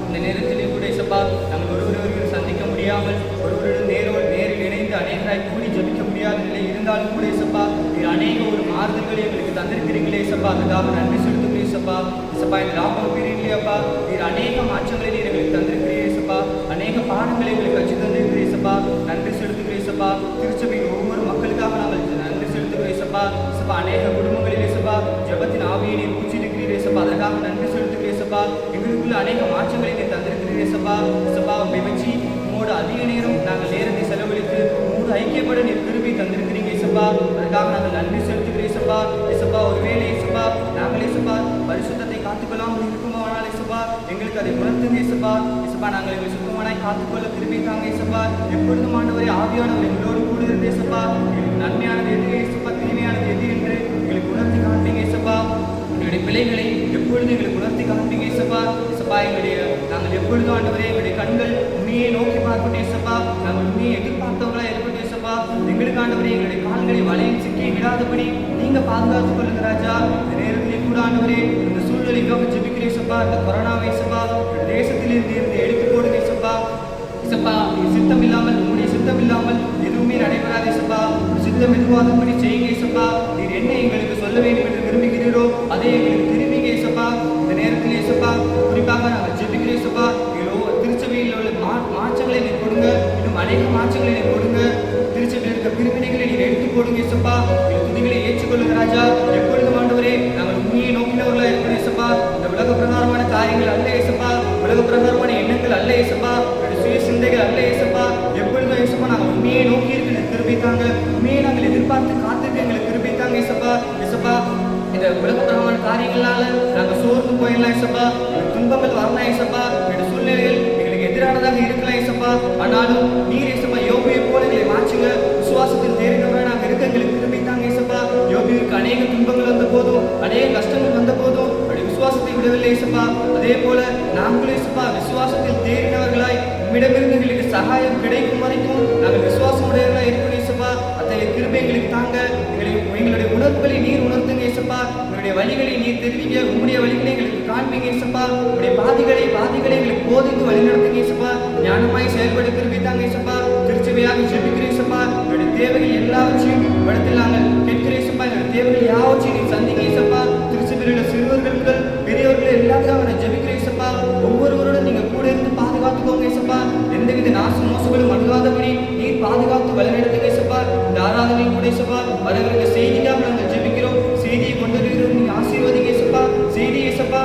இந்த நேரத்திலே கூட இசப்பா நாங்கள் ஒருவர் சந்திக்க முடியாமல் ஒருவருடன் நேரில் இணைந்து அநேகராய் கூடி ஜபிக்க முடியாத நிலை இருந்தாலும் கூட இசப்பா நீர் அநேக ஒரு மாறுதல்களை எங்களுக்கு தந்திருக்கிறீங்களே இசப்பா. அதுக்காக நன்றி செலுத்துகிறேன் இசப்பா. இசப்பா இந்த லாபம் பீரியட்லேயே அப்பா நீர் அநேக மாற்றங்களை நீர் எங்களுக்கு தந்திருக்கிறீர் இசப்பா. அநேக பாடங்களை எங்களுக்கு கட்சி தந்திருக்கிறீர் இசப்பா. நன்றி செலுத்துகிறேன் இசப்பா. திருச்சபையின் ஒவ்வொரு மக்களுக்காக நாங்கள் நன்றி செலுத்துகிறோம் இசப்பா. இசப்பா அநேக குடும்பங்களில் இசப்பா ஜபத்தின் ஆவியை நீர் பூச்சிருக்கிறீர் இசப்பா. அதற்காக நன்றி செலுத்துகிறேன் இசப்பா. எங்களுக்குள்ள அநேக மாற்றங்களை நீர் தந்திருக்கிறீர் இசப்பா. இசப்பா உண்மை வச்சு உங்களோட அதிக நேரம் நாங்கள் நேரத்தை செலவழித்து உங்களோட ஐக்கியப்பட நீர் கிருபை தந்திருக்கிறீங்க இசப்பா. அதுக்காக நாங்கள் நன்றி செலுத்துகிறேன் இசப்பா. இசப்பா ஒருவேளை இசப்பா நாங்கள் இசப்பா பரிசுத்தத்தை காத்துக்கொள்ளாமல் இருக்குமானால் இசப்பா எங்களுக்கு அதை உணர்த்துங்க இசப்பா. இசப்பா நாங்கள் எங்களை சுத்தமானாய் காத்துக்கொள்ள கிருபை தாங்க இசப்பா. எப்பொழுதும் ஆண்டவரை ஆவியானவர் எங்களோடு கூட இருந்தே இசப்பா எங்களுக்கு நன்மையானது எது இசப்பா தீமையானது எது என்று எங்களுக்கு உணர்த்தி காண்பீங்க இசப்பா. எங்களுடைய பிள்ளைகளை எப்பொழுதும் எங்களுக்கு உணர்த்தி காண்பீங்க இசப்பா. இசப்பா நாங்கள் எப்பொழுதும் ஆண்டவரே எங்களுடைய கண்கள் உண்மையை நோக்கி பார்க்கணும் இசப்பா. நாங்கள் உண்மையை எதிர்பார்த்தவர்களா இருக்கட்டும் இசப்பா. எங்களுக்கு ஆண்டவரே எங்களுடைய கால்களை வலையில் சிக்கி விடாதபடி நீங்க பாதுகாத்துக் கொள்ளுங்க ராஜா. இந்த நேரத்திலே கூட ஆண்டவரே இந்த சூழ்நிலைக்காக ஜெபிக்கிறேன் இசப்பா. இந்த கொரோனாவை இசப்பா தேசத்தில் இருந்து எடுத்து போடுங்க இசப்பா. இசப்பா சித்தம் இல்லாமல் உங்களுடைய சித்தம் இல்லாமல் எதுவுமே நடைபெறாது இசப்பா. சித்தம் எதுவாதபடி செய்யுங்க இசப்பா. நீர் என்ன எங்களுக்கு சொல்ல வேண்டும் என்று விரும்புகிறீரோ அதை எங்களுக்கு திரும்பிங்க இசப்பா. இந்த நேரத்தில் இசப்பா குறிப்பாக நாங்கள் ஜெபிக்கிறேன் இசப்பா. திருச்சபையில் உள்ள மாற்றங்களை நீர் கொடுங்க. இன்னும் அநேக மாற்றங்களை நீர் கொடுங்க. திருச்சபையில் இருக்க பிரிவினைகளை நீர் எடுத்து போடுங்க இசப்பா. எங்கள் துதிகளை ஏற்றுக்கொள்ளுங்க ராஜா. எப்பொழுதும் ஆண்டவரே நாங்கள் உண்மையை நோக்கினவர்களாக இருக்கணும் இசப்பா. இந்த உலக பிரகாரமான காரியங்கள் அல்ல இசப்பா. உலக பிரகாரமான எண்ணங்கள் அல்ல இசப்பா. சுய சிந்தைகள் அல்ல இசப்பா. எப்பொழுதும் இசப்பா நாங்கள் உண்மையை நோக்கி இருக்கிற கிருபை தாங்க. உண்மையை நாங்கள் எதிர்பார்த்து காத்திருக்க எங்களுக்கு கிருபை தாங்க இசப்பா. இசப்பா இந்த உலகப்பிரமான காரியங்களால நாங்கள் சோர்ந்து போயிடலாம் இசப்பா. துன்பங்கள் வரலாம் இசப்பா. இந்த சூழ்நிலைகள் எங்களுக்கு எதிரானதாக இருக்கலாம் இசப்பா. ஆனாலும் நீர் இசப்பா யோபியை போல எங்களை மாற்றுங்க. விசுவாசத்தில் தேர்ந்தவரை நாங்கள் இருக்க எங்களுக்கு கிருபை தாங்க இசப்பா. யோபிற்கு அநேக துன்பங்கள் வந்த போதும் அநேக கஷ்டங்கள் வந்த போதும் அப்படி விசுவாசத்தை விடவில்லை இசப்பா. அதே போல நாங்களும் இசப்பா விசுவாசத்தில் தேறினவர்களாய் உம்மிடமிருந்து எங்களுக்கு சகாயம் கிடைக்கும் வரைக்கும் நாங்கள் விசுவாசம் உடையவர்களாக இருக்கணும் இசப்பா. அத்தகைய கிருபை எங்களுக்கு தாங்க. எங்களுடைய உணர்வுகளை நீர் உணர்த்துங்க இசப்பா. உங்களுடைய வழிகளை நீர் தெரிவிங்க. உங்களுடைய வழிகளை எங்களுக்கு காண்பீங்க இசப்பா. உங்களுடைய பாதிகளை எங்களுக்கு போதித்து வழி நடத்துங்க இசப்பா. ஞானமாய் செயல்பட கிருபை தாங்க இசப்பா. திருச்சபையாக ஜெபிக்கிறேன் இசப்பா. எங்களுடைய தேவைகள் எல்லாவற்றையும் இடத்தில் நாங்கள் கேட்கிறேன் இசப்பா. எங்களுடைய தேவைகள் யாவற்றையும் நீர் சந்திங்க இசப்பா. திருச்சபையில் உள்ள சிறுவர்கள் பெரியவர்கள் எல்லாத்தையும் நான் ஜெபிக்கிறேன் இசப்பா. ஒவ்வொருவரோடும் நீங்க கூட இருந்து பாதுகாத்துக்கோங்க இசப்பா. எந்தவித நாச மோசங்களும் அணுகாதபடி நீர் பாதுகாத்து வழிநடத்துங்க இசப்பா. இந்த ஆராதனை கூட இசப்பா வரவங்க செய்திக்காக நாங்கள் ஜெபிக்கிறோம். செய்தியை கொண்டு வருகிறோம். நீங்க ஆசீர்வதிங்க இசப்பா. செய்தி இசப்பா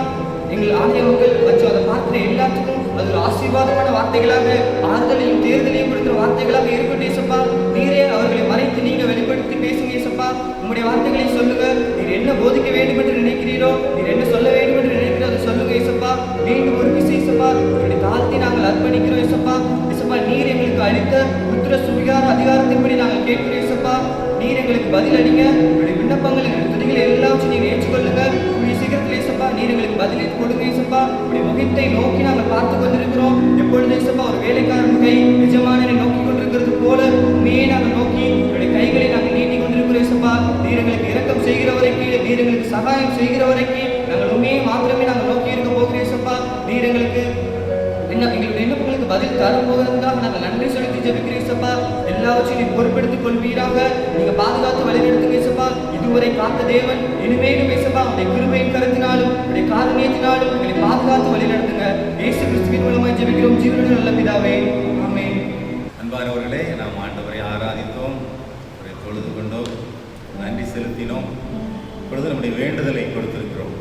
எங்கள் ஆலய மக்கள் மற்றும் அதை பார்க்கிற எல்லாத்துக்கும் அது ஒரு ஆசீர்வாதமான வார்த்தைகளாக ஆறுதலையும் தேர்தலையும் கொடுக்கிற வார்த்தைகளாக இருக்கட்டும் இசப்பா. நீரே அவர்களை மறைத்து நீங்க வெளிப்படுத்தி பேசுங்க இசப்பா. உங்களுடைய வார்த்தைகளை சொல்லுங்க. நீர் என்ன போதிக்க வேண்டும் என்று நினைக்கிறீரோ, நீர் என்ன சொல்ல வேண்டும் என்று நினைக்கிறோ அதை சொல்லுங்க இசப்பா. மீண்டும் ஒரு விஷயம் இசப்பா உங்களுடைய தாழ்த்தி நாங்கள் அர்ப்பணிக்கிறோம் இசப்பா. இசப்பா நீர் எங்களுக்கு அளித்த புத்திர சுவிகார அதிகாரத்தின்படி நாங்கள் கேட்கிறோம் இசப்பா. நீர் எங்களுக்கு பதில் அடிங்க. உங்களுடைய விண்ணப்பங்கள் எங்களுடைய துதிகளை எல்லாவற்றையும் நீர் ஏற்றுக்கொள்ளுங்க. உங்களுடைய சீக்கிரத்தில் இசப்பா நீர் எங்களுக்கு பதிலை கொடுங்க இசப்பா. உங்களுடைய முகத்தை நோக்கி நாங்கள் பார்த்து கொண்டிருக்கிறோம். எப்பொழுது இசப்பா ஒரு வேலைக்காரன் கை எஜமானனை நோக்கி கொண்டிருக்கிறது போல உண்மையை நாங்கள் நோக்கி உங்களுடைய கைகளை நாங்கள் நீட்டி கொண்டிருக்கிறோம் இசப்பா. நீர் எங்களுக்கு இரக்கம் செய்கிறவரைக்கு, நீர் எங்களுக்கு சகாயம் செய்கிறவரைக்கு நாங்கள் உண்மையை மாத்திரமே நாங்கள் நோக்கி இருக்க போகிறோம் இசப்பா. நீர் எங்களுக்கு எங்களுடைய விண்ணப்பங்களுக்கு பதில் தரும் போவதற்காக நாங்கள் நன்றி செலுத்தி ஜெபிக்கிறோம் இசப்பா. எல்லாவற்றையும் நீ பொறுப்பெடுத்துக் கொள்வீராக. நீங்க பாதுகாத்து வழிநடத்துங்க இசப்பா. இதுவரை காத்த தேவன் இனிமேலும் இசப்பா உடைய கிருபையின் கரத்தினாலும் உடைய காருண்யத்தினாலும் எங்களை பாதுகாத்து வழிநடத்துங்க. இயேசு கிறிஸ்துவின் மூலமாய் ஜெபிக்கிறோம் ஜீவனுள்ள நல்ல பிதாவே, ஆமென். அன்பானவர்களே, நாம் ஆண்டவரை ஆராதித்தோம், அவரை தொழுது கொண்டோம், நன்றி செலுத்தினோம். இப்பொழுது நம்முடைய வேண்டுதலை கொடுத்திருக்கிறோம்.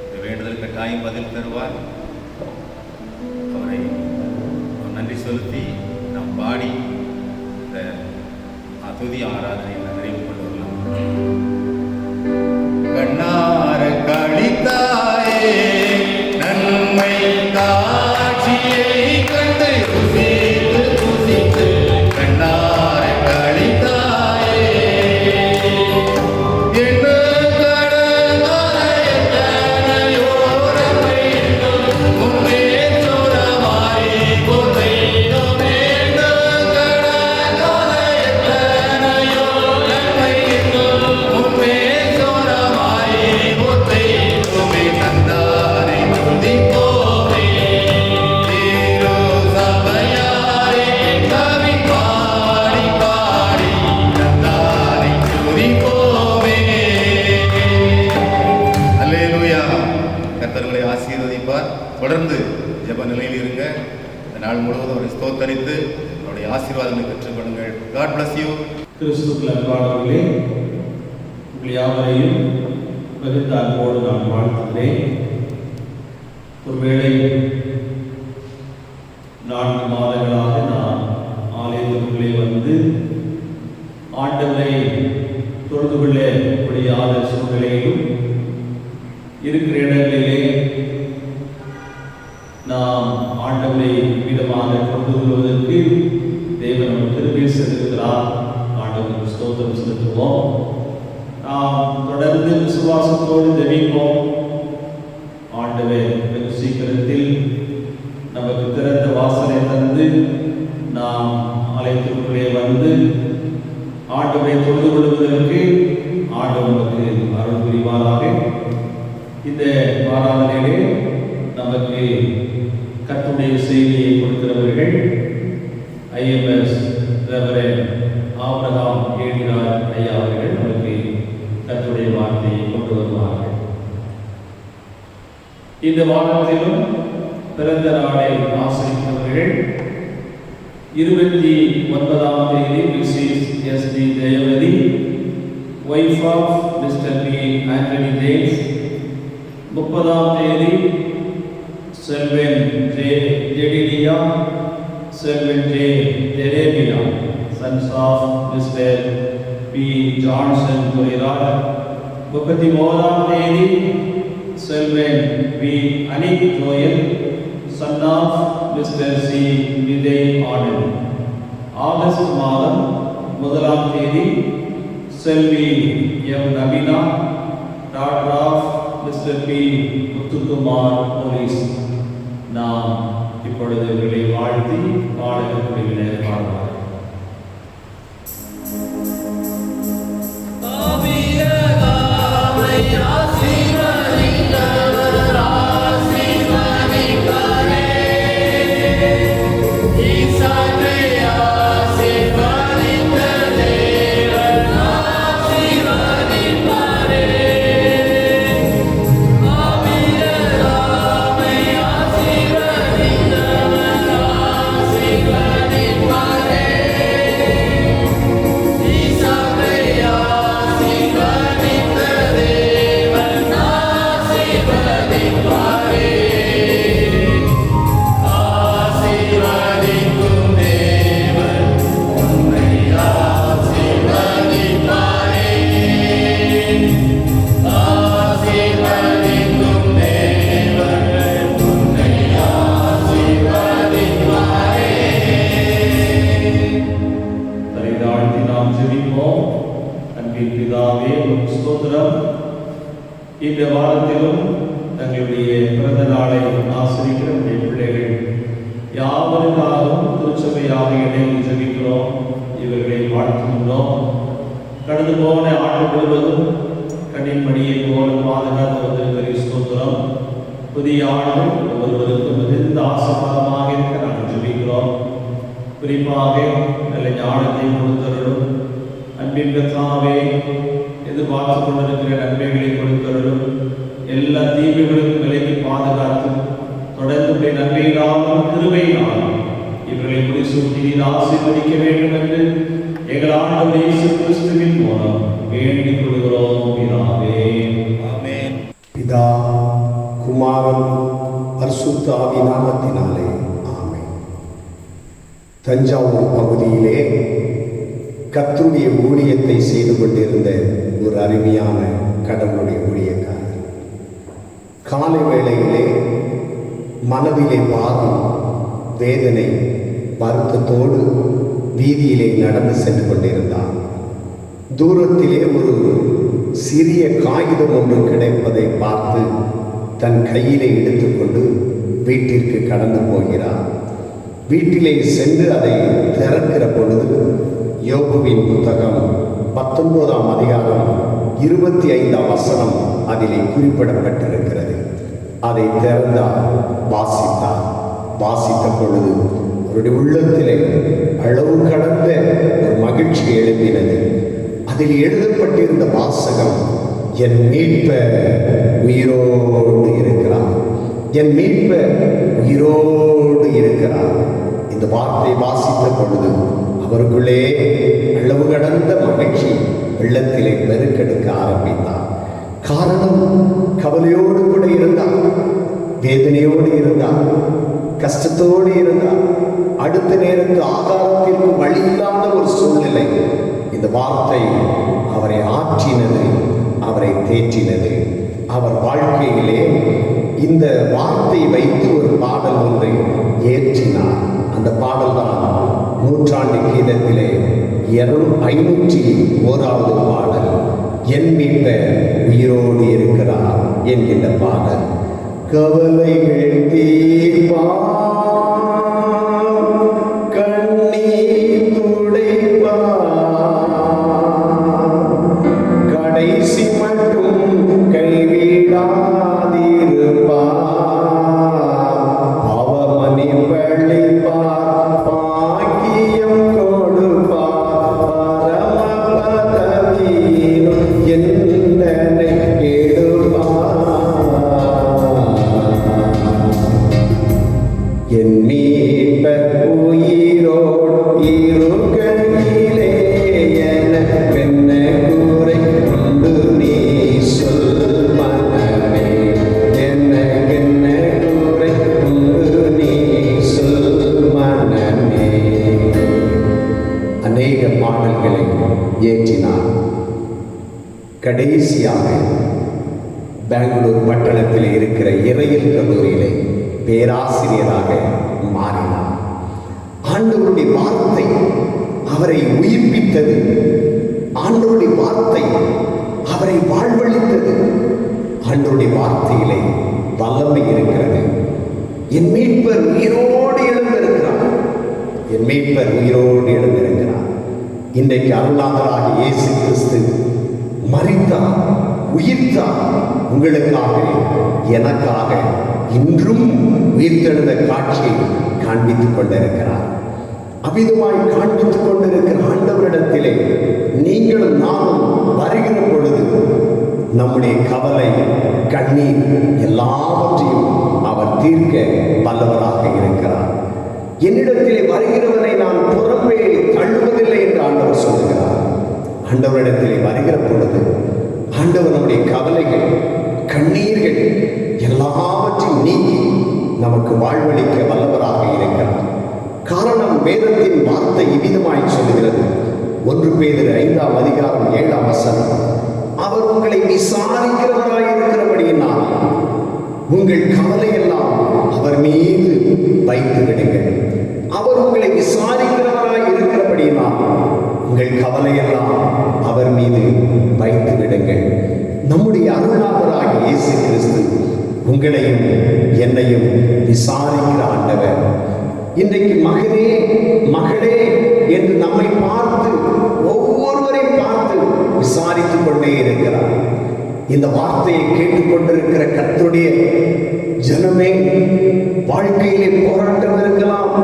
இந்த வேண்டுதலுக்கு கட்டாயம் பதில் தருவார். அவரை நன்றி செலுத்தி நாம் பாடி இந்த துதி ஆராதனையில் நிறைவு கொண்டு வரலாம். கண்ணா இந்த நாள் முழுவதும் அவரை ஸ்தோத்தரித்து அவருடைய ஆசீர்வாதங்களை பெற்றுக்கொள்ளுங்கள். God bless you. கிறிஸ்துவுக்குள் அன்பானவர்களே, உங்கள் யாவரையும் மிகுந்த அன்போடு நான் வாழ்த்துகிறேன். ஒருவேளை 4 மாதங்களாக நான் ஆலயத்திற்குள்ளே வந்து ஆண்டவரை தொழுது கொள்ள முடியாத சூழ்நிலையிலும் இருக்கிற இடங்களிலே நாம் ஆண்டவரை விதமாக கொண்டு வருவதற்கு தேவன் நமக்கு கிருபை செய்திருக்கிறார். ஆண்டவருக்கு ஸ்தோத்திரம் செலுத்துவோம். நாம் தொடர்ந்து விசுவாசத்தோடு ஜெபிப்போம். ஆண்டவர் வெகு சீக்கிரத்தில் நமக்கு திறந்த வாசலை தந்து நாம் ஆலயத்திற்குள்ளே வந்து ஆண்டவரை தொழுது கொள்வதற்கு ஆண்டவர் நமக்கு அருள் புரிவாராக. இந்த ஆராதனையிலே நமக்கு கர்த்தருடைய செய்தியை கொடுக்கிறவர்கள் ஐஎம்எஸ் ரெவரண்ட் ஆபிரகாம் ஏடினார் ஐயா அவர்கள் நமக்கு கர்த்தருடைய வார்த்தையை கொண்டு வருவார்கள். இந்த வாரத்திலும் பிறந்த நாளை ஆசிரியர்கள் 29ஆம் தேதி Mrs S D. Jayavathi, wife of Mister P. Antony James. 30ஆம் தேதி செல்வன் ஜே. ஜெடிடியா, செல்வன் J. Jeremiah, sons of Mister P. Johnson Kuriraj. 31ஆம் தேதி செல்வன் P. Anik Joel, son of Mr. C. Vijay Anand. August மாதம் 1ஆம் தேதி செல்வி M. Naveena, daughter of Mister P. Muthukumar police. நாம் இப்பொழுது இவர்களை வாழ்த்தி பாடகக்குழுவினர் பாடுவார்கள். இந்த வாரத்திலும் தங்களுடைய பிறந்த நாளை ஆசிரிக்கிற பிள்ளைகள் யாவருக்காகவும் திருச்சபையாக இணைந்து ஜெபிக்கிறோம். இவர்களை வாழ்த்துகின்றோம். கடந்து போன ஆண்டு முழுவதும் கண்ணின்மணியை போல பாதுகாத்து வந்திருக்கிற ஸ்தோத்திரம். புதிய ஆண்டு ஒவ்வொருவருக்கும் மிகுந்த ஆசீர்வாதமாக இருக்க நாங்கள் ஜெபிக்கிறோம். குறிப்பாக நல்ல ஞானத்தை கொடுத்தருளும். அன்பின் கர்த்தாவே, எதிர்பார்த்து கொண்டிருக்கிற நன்மைகளை கொடுத்தருளும். எல்லா தீமைகளுக்கும் விலகி பாதுகாத்து தொடர்ந்து நன்மையினாலும் கிருபையினாலும் இவர்களை முடிசூட்டி ஆசீர்வதிக்க வேண்டும் என்று எங்கள் ஆண்டவர் இயேசு கிறிஸ்துவின் மூலம் வேண்டிக் கொள்கிறோம் பிதாவே. ஆமென். பிதா, குமாரன், பரிசுத்த ஆவி நாமத்தினாலே ஆமென். தஞ்சாவூர் பகுதியிலே கர்த்தருடைய ஊழியத்தை செய்து கொண்டிருந்த ஒரு அருமையான கடவுளுடைய ஊழியக்காரர் காலை வேளையிலே மனதிலே பாரம், வேதனை, வருத்தத்தோடு வீதியிலே நடந்து சென்று கொண்டிருந்தார். தூரத்திலே ஒரு சிறிய காகிதம் ஒன்று கிடைப்பதை பார்த்து தன் கையிலே எடுத்துக்கொண்டு வீட்டிற்கு கடந்து போகிறார். வீட்டிலே சென்று அதை திறக்கிற பொழுது யோபுவின் புத்தகம் 19ஆம் அதிகாரம் 25ஆம் வசனம் அதிலே குறிப்பிடப்பட்டிருக்கிறது. அதை திறந்தார், வாசித்தார். வாசித்த பொழுது அவருடைய உள்ளத்திலே அளவு கடந்த ஒரு மகிழ்ச்சி எழுப்பினது. அதில் எழுதப்பட்டிருந்த வாசகம், என் மீட்பர் உயிரோடு இருக்கிறார், என் மீட்பர் உயிரோடு பொழுது அவருக்குள்ளே அளவு கடந்த மகிழ்ச்சி வெள்ளத்திலே பெருக்கெடுக்க ஆரம்பித்தார். காரணம், கவலையோடு கூட இருந்தார், வேதனையோடு இருந்தார், கஷ்டத்தோடு இருந்தார். அடுத்த நேரத்து ஆகாரத்திற்கு வழி இல்லாத ஒரு சூழ்நிலை. இந்த வார்த்தை அவரை ஆற்றினது, அவரை தேற்றினது. அவர் வாழ்க்கையிலே இந்த வார்த்தை வைத்து ஒரு பாடல் ஒன்றை ஏற்றினார். அந்த பாடல் தான் நூற்றாண்டு கீதத்திலே 501வது பாடல், என் மீட்பர் உயிரோடு இருக்கிறார் என்கின்ற பாடல். கவலைகள் தீர்ப்பார், கண்ணீர் துடைப்பார், கடைசி மட்டும் கைவிடாதிருப்பார், அவமன்னிப்பளிப்பார், பாக்கியம் கொடுப்பார், பரமபதவியிலும் என்னை எடுப்பார். என் மீட்பர் உயிரோடு இருக்கையிலே எனக்கென்ன குறை உண்டு நீ சொல் மனமே, எனக்கென்ன குறை உண்டு நீ சொல் மனமே. அநேக பாடல்களை ஏற்றினார். கடைசியாக பெங்களூர் பட்டணத்தில் இருக்கிற இறையியல் கல்லூரியிலே பேராசிரியராக மாறினார். ஆண்டவருடைய வார்த்தை அவரை உயிர்ப்பித்தது. ஆண்டவருடைய வார்த்தை அவரை வாழ்வளித்தது. ஆண்டவருடைய வார்த்தையிலே வல்லமை இருக்கிறது. என் மீட்பர் உயிரோடு எழுந்திருக்கிறார், என் மீட்பர் உயிரோடு எழுந்திருக்கிறார். இன்றைக்கு அருளாளராக இயேசு கிறிஸ்து மரித்தார், உயிர்த்தார். உங்களுக்காக, எனக்காக இன்றும் உயிர்த்தெழுந்த காட்சியை காண்பித்துக் கொண்டிருக்கிறார். அபிதமாய் காண்பித்துக் கொண்டிருக்கிற ஆண்டவரிடத்திலே நீங்களும் நானும் வருகிற பொழுது நம்முடைய கவலை, கண்ணீர் எல்லாவற்றையும் அவர் தீர்க்க வல்லவராக இருக்கிறார். என்னிடத்திலே வருகிறவனை நான் புறம்பே தள்ளுவதில்லை என்று ஆண்டவர் சொல்லுகிறார். ஆண்டவரிடத்திலே வருகிற பொழுது ஆண்டவர் நம்முடைய கவலைகள், கண்ணீர்கள் எல்லாவற்றையும் நீக்கி நமக்கு வாழ்வளிக்க வல்லவராக இருக்கிறார். காரணம், வேதத்தின் வார்த்தை இவ்விதமாய் சொல்லுகிறது. 1 பேதுரு 5ஆம் அதிகாரம் 7ஆம் வசனம், அவர் உங்களை விசாரிக்கிறவராய் இருக்கிறபடியினால் உங்கள் கவலையெல்லாம் அவர் மீது வைத்து விடுங்கள். அவர் உங்களை விசாரிக்கிறவராய் இருக்கிறபடியினால் உங்கள் கவலையெல்லாம் அவர் மீது வைத்து விடுங்கள். நம்முடைய அருளாளராக இயேசு கிறிஸ்து உங்களையும் என்னையும் விசாரிக்கிற ஆண்டவர். இன்றைக்கு மகனே, மகளே என்று நம்மை பார்த்து, ஒவ்வொருவரையும் பார்த்து விசாரித்துக் கொண்டே இருக்கிறார். இந்த வார்த்தையை கேட்டுக்கொண்டிருக்கிற கர்த்தருடைய ஜனமே, வாழ்க்கையிலே போராட்டம் இருக்கலாம்,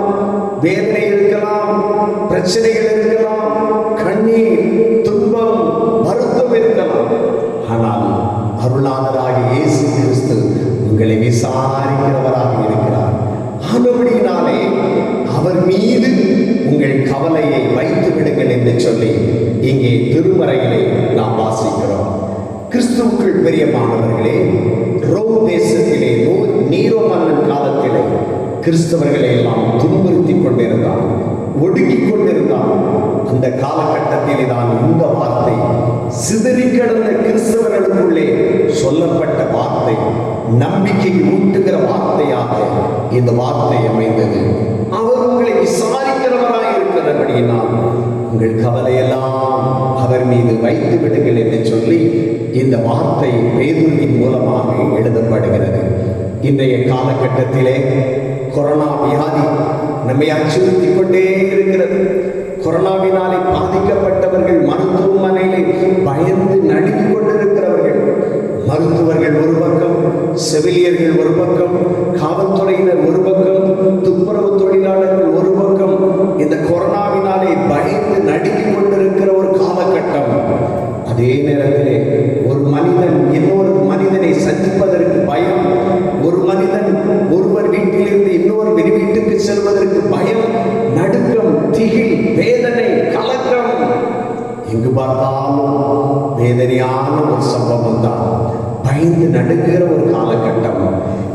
வேதனை இருக்கலாம், பிரச்சனைகள் இருக்கலாம், கண்ணீர், துன்பம், வருத்தம் இருக்கலாம். ஆனால் அருளாளராக இயேசு கிறிஸ்து உங்களை விசாரிக்கிறவராக இருக்கிறார். ஆனபடியினாலே அவர் மீது உங்கள் கவலையை வைத்து விடுங்கள் என்று சொல்லி இங்கே திருமறையிலே நாம் வாசிக்கிறோம். கிறிஸ்துவுக்குள் பிரியமானவர்களே, ரோம் தேசத்திலே நீரோ மன்னன் காலத்திலே கிறிஸ்தவர்களை எல்லாம் துன்புறுத்தி கொண்டிருந்தான், ஒடுக்கிக் கொண்டிருந்தான். அந்த காலகட்டத்திலே தான் இந்த வார்த்தை சிதறி கிடந்த கிறிஸ்தவர்களுக்குள்ளே சொல்லப்பட்ட வார்த்தை, நம்பிக்கை ஊட்டுகிற வார்த்தையாக இந்த வார்த்தை அமைந்தது. அவர் உங்களை விசாரிக்கிறவராய் இருக்கிறபடியினால் உங்கள் கவலையெல்லாம் அவர் மீது வைத்து விடுங்கள் என்று சொல்லி இந்த வார்த்தை பேதுருவின் மூலமாக எழுதப்படுகிறது. இன்றைய காலகட்டத்திலே கொரோனா வியாதி நம்மை அச்சுறுத்தி கொண்டே இருக்கிறது. கொரோனாவினாலே பாதிக்கப்பட்டவர்கள் மருத்துவமனையிலே பயந்து நடுங்கிக் கொண்டிருக்கிறவர்கள், மருத்துவர்கள் ஒரு பக்கம், செவிலியர்கள் ஒரு பக்கம், காவல்துறையினர் ஒரு பக்கம், துப்புரவு தொழிலாளர்கள் ஒரு பக்கம், இந்த கொரோனாவினாலே பயந்து நடுங்கிக் கொண்டிருக்கிற ஒரு காலகட்டம். அதே நேரத்திலே ஒரு மனிதன் இன்னொரு மனிதனை சந்திப்பதற்கு பயம், ஒரு மனிதன் ஒருவர் வீட்டிலிருந்து இன்னொரு வீட்டுக்கு செல்வதற்கு பயம், நடுக்கம், தீ எங்கு பார்த்தாலும் வேதனையான ஒரு சம்பவம் தான். பயந்து நடுங்குகிற ஒரு காலகட்டம்.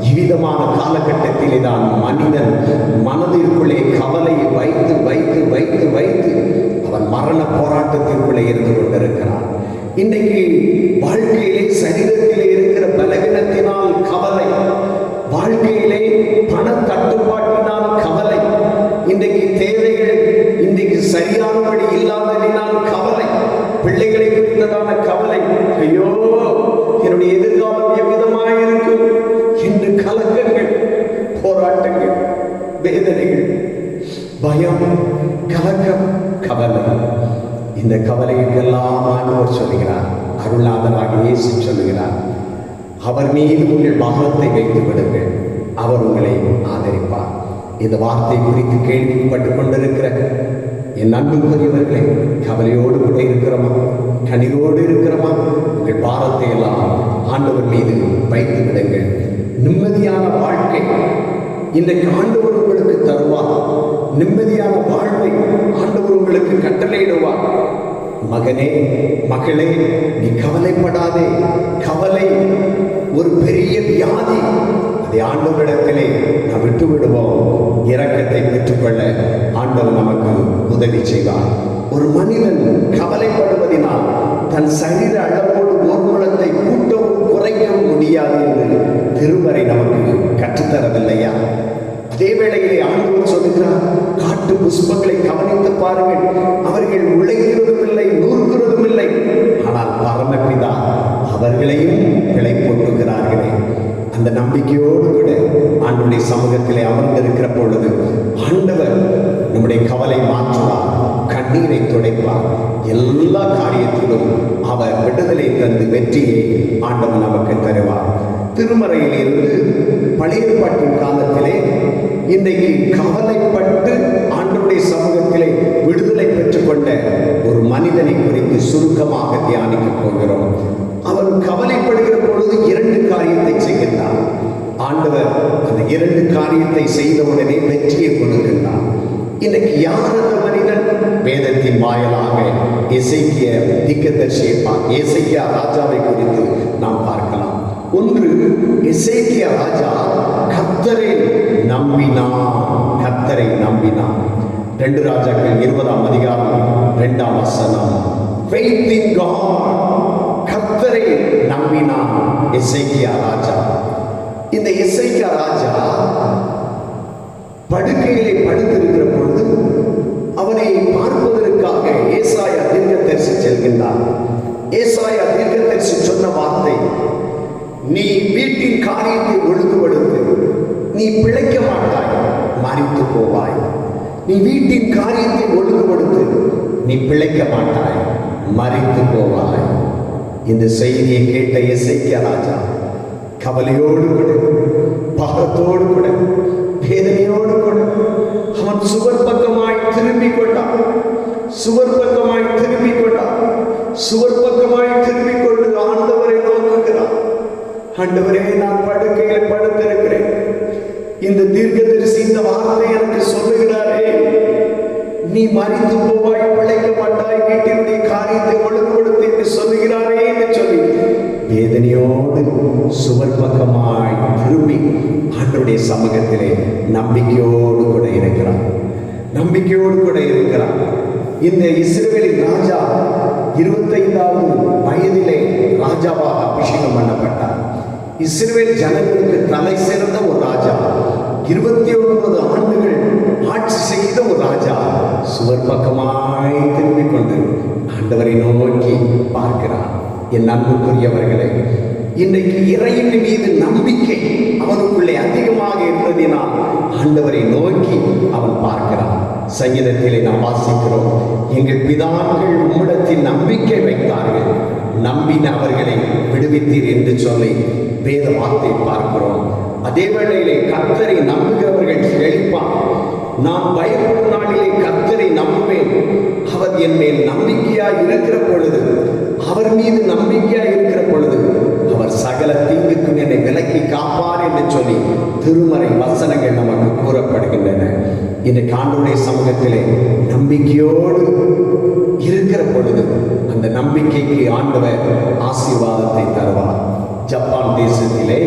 இவ்விதமான காலகட்டத்திலே தான் மனிதன் மனதிற்குள்ளே கவலையை வைத்து வைத்து வைத்து வைத்து அவன் மரண போராட்டத்திற்குள்ளே இருந்து கொண்டிருக்கிறான். இன்றைக்கு வாழ்க்கையிலே சரீரத்திலே இருக்கிற பலவீனத்தினால் கவலை, வாழ்க்கையிலே பண தட்டுப்பாட்டினால் கவலை, இன்றைக்கு தேவைகள் இன்றைக்கு சரியானபடி இல்லாததினால் கவலை, பிள்ளைகளை குறித்ததான கவலை, ஐயோ என்னுடைய எதிர்காலம் எவ்விதமாக இருக்கும் என்று கலக்கங்கள், போராட்டங்கள், வேதனைகள், பயம், கலக்கம், கவலை. இந்த கவலைக்கெல்லாம் ஆண்டவர் சொல்லுகிறார், அருள்நாதராக இயேசு சொல்லுகிறார், அவர் மீது உங்கள் பாகத்தை வைத்து விடுங்கள், அவர் உங்களை ஆதரிப்பார். இந்த வார்த்தை குறித்து கேள்விப்பட்டுக் கொண்டிருக்கிற என் அன்புக்குரியவர்களே, கவலையோடு கூட இருக்கிறோமா, கண்ணீரோடு இருக்கிறோமா? உங்கள் பாரத்தை எல்லாம் ஆண்டவர் மீது வைத்து விடுங்கள். நிம்மதியான வாழ்க்கை இன்றைக்கு ஆண்டவர் உங்களுக்கு தருவார். நிம்மதியான வாழ்வை ஆண்டவர் உங்களுக்கு கட்டளையிடுவார். மகனே, மகளே, நீ கவலைப்படாதே. கவலை ஒரு பெரிய வியாதி. அதை ஆண்டவரிடத்திலே நாம் விட்டு விடுவோம். இரக்கத்தை பெற்றுக்கொள்ள ஆண்டவர் நமக்கு உதவி செய்வார். ஒரு மனிதன் கவலைப்படுவதனால் தன் சரீர அளவோடு ஊர்வலத்தை கூட்டவும் குறைக்கவும் முடியாது என்று திருமறை நமக்கு கற்றுத்தரவில்லையா? அதே வேளையிலே ஆண்டவர் சொல்லுகிறார், காட்டு புஷ்பங்களை கவனித்து பாருங்கள், அவர்கள் உழைக்கிறதும் இல்லை, நூற்கிறதும் இல்லை, ஆனால் பரமபிதா அவர்களையும் பிழை போட்டுகிறார்களே. அந்த நம்பிக்கையோடு கூட ஆண்டவருடைய சமூகத்திலே அமர்ந்திருக்கிற பொழுது ஆண்டவர் நம்முடைய கவலை மாற்றுவார், கண்ணீரை துடைப்பார். எல்லா காரியத்திலும் அவர் விடுதலை தந்து வெற்றியை ஆண்டவர் நமக்கு தருவார். திருமறையில் இருந்து பழைய ஏற்பாட்டின் காலத்திலே இன்றைக்கு கவலைப்பட்டு ஆண்டவருடைய சமூகத்திலே விடுதலை பெற்றுக்கொண்ட ஒரு மனிதனை குறித்து சுருக்கமாக தியானிக்க போகிறோம். அவன் கவலைப்படுகிற பொழுது 2 காரியத்தை செய்கின்றான். ஆண்டவர் அந்த 2 காரியத்தை செய்தவுடனே வெற்றியை கொடுக்கின்றான். இன்னைக்கு யார் அந்த மனிதன்? வேதத்தின் வாயிலாக எசேக்கியா தீர்க்கதரிசியை ராஜாவை குறித்து நாம் பார்க்கலாம். ஒன்று, எசேக்கியா ராஜா கர்த்தரை நம்பினான். கர்த்தரை நம்பினான். 2 ராஜாக்கள் 20ஆம் அதிகாரம் 2ஆம் வசனம். Faith in God. கர்த்தரை நம்பினான் எசேக்கியா ராஜா. இந்த எசேக்கியா ராஜா படுக்கையிலே படுத்திருக்கிற பொழுது அவனை பார்ப்பதற்காக ஏசாயா தீர்க்கதரிசி செல்கின்றான். ஏசாயா தீர்க்கதரிசி சொன்ன வார்த்தை, நீ வீட்டின் காரியத்தை ஒழுங்குபடுத்து, நீ பிழைக்க மாட்டாய், மரித்து போவாய். நீ வீட்டின் காரியத்தை ஒழுங்குபடுத்து, நீ பிழைக்க மாட்டாய், மரித்து போவாய். இந்த செய்தியை கேட்ட எசேக்கியா ராஜா கவலையோடு கூட, பாரத்தோடு கூட, வேதனையோடு கூட அவன் சுவர் பக்கமாய் திரும்பிக் கொண்டான். சுவர் பக்கமாய் திரும்பிக் கொண்டான். சுவர் பக்கமாய் திரும்பிக் கொண்டு ஆண்டவரை நோக்குகிறான். ஆண்டவரே, நான் படுக்கையில் படுத்திருக்கிறேன். இந்த தீர்க்கதரிசி இந்த வார்த்தை எனக்கு சொல்லுகிறாரே, நீ மரித்து போவாய், பிழைக்க மாட்டாய், வீட்டினுடைய காரியத்தை ஒழுங்குபடுத்து என்று சொல்லுகிறாரே என்று சொல்லி வேதனையோடு சுவர் பக்கமாய் திரும்பி ஆண்டவருடைய சமூகத்திலே நம்பிக்கையோடு கூட இருக்கிறார். நம்பிக்கையோடு கூட இருக்கிறார். இந்த இஸ்ரவேலின் ராஜா 25வது வயதிலே ராஜாவாக அபிஷேகம் பண்ணப்பட்டார். இஸ்ரவேல் ஜனங்களுக்கு தலை சிறந்த ஒரு ராஜா, 29 ஆண்டுகள் ஆட்சி செய்த ஒரு ராஜா சுவர் பக்கமாய் திரும்பிக் கொண்டு ஆண்டவரை நோக்கி பார்க்கிறார். என் அன்புக்குரியவர்களே, இன்றைக்கு இறையின் மீது நம்பிக்கை அவனுக்குள்ளே அதிகமாக இருந்ததினால் ஆண்டவரை நோக்கி அவன் பார்க்கிறான். சங்கீதத்திலே நாம் வாசிக்கிறோம், எங்கள் பிதாக்கள் உம்மிடத்தில் நம்பிக்கை வைத்தார்கள், நம்பின அவர்களை விடுவித்தீர் என்று சொல்லி வேத வார்த்தை பார்க்கிறோம். அதே வேளையிலே கர்த்தரை நம்புகிறவர்கள் செழிப்பான். நான் பயப்படும் நாளிலே கர்த்தரை நம்புவேன், அவர் என் மேல் நம்பிக்கையாய் இருக்கிற பொழுது, அவர் மீது நம்பிக்கையாய் இருக்கிற பொழுது அவர் சகல தீங்குக்கும் என்னை விலக்கி காப்பார் என்று சொல்லி திருமறை வசனங்கள் நமக்கு கூறப்படுகின்றன. இன்றைக்கு ஆண்டவருடைய சமூகத்திலே நம்பிக்கையோடு இருக்கிற பொழுது அந்த நம்பிக்கைக்கு ஆண்டவர் ஆசீர்வாதத்தை தருவார். ஜப்பான் தேசத்திலே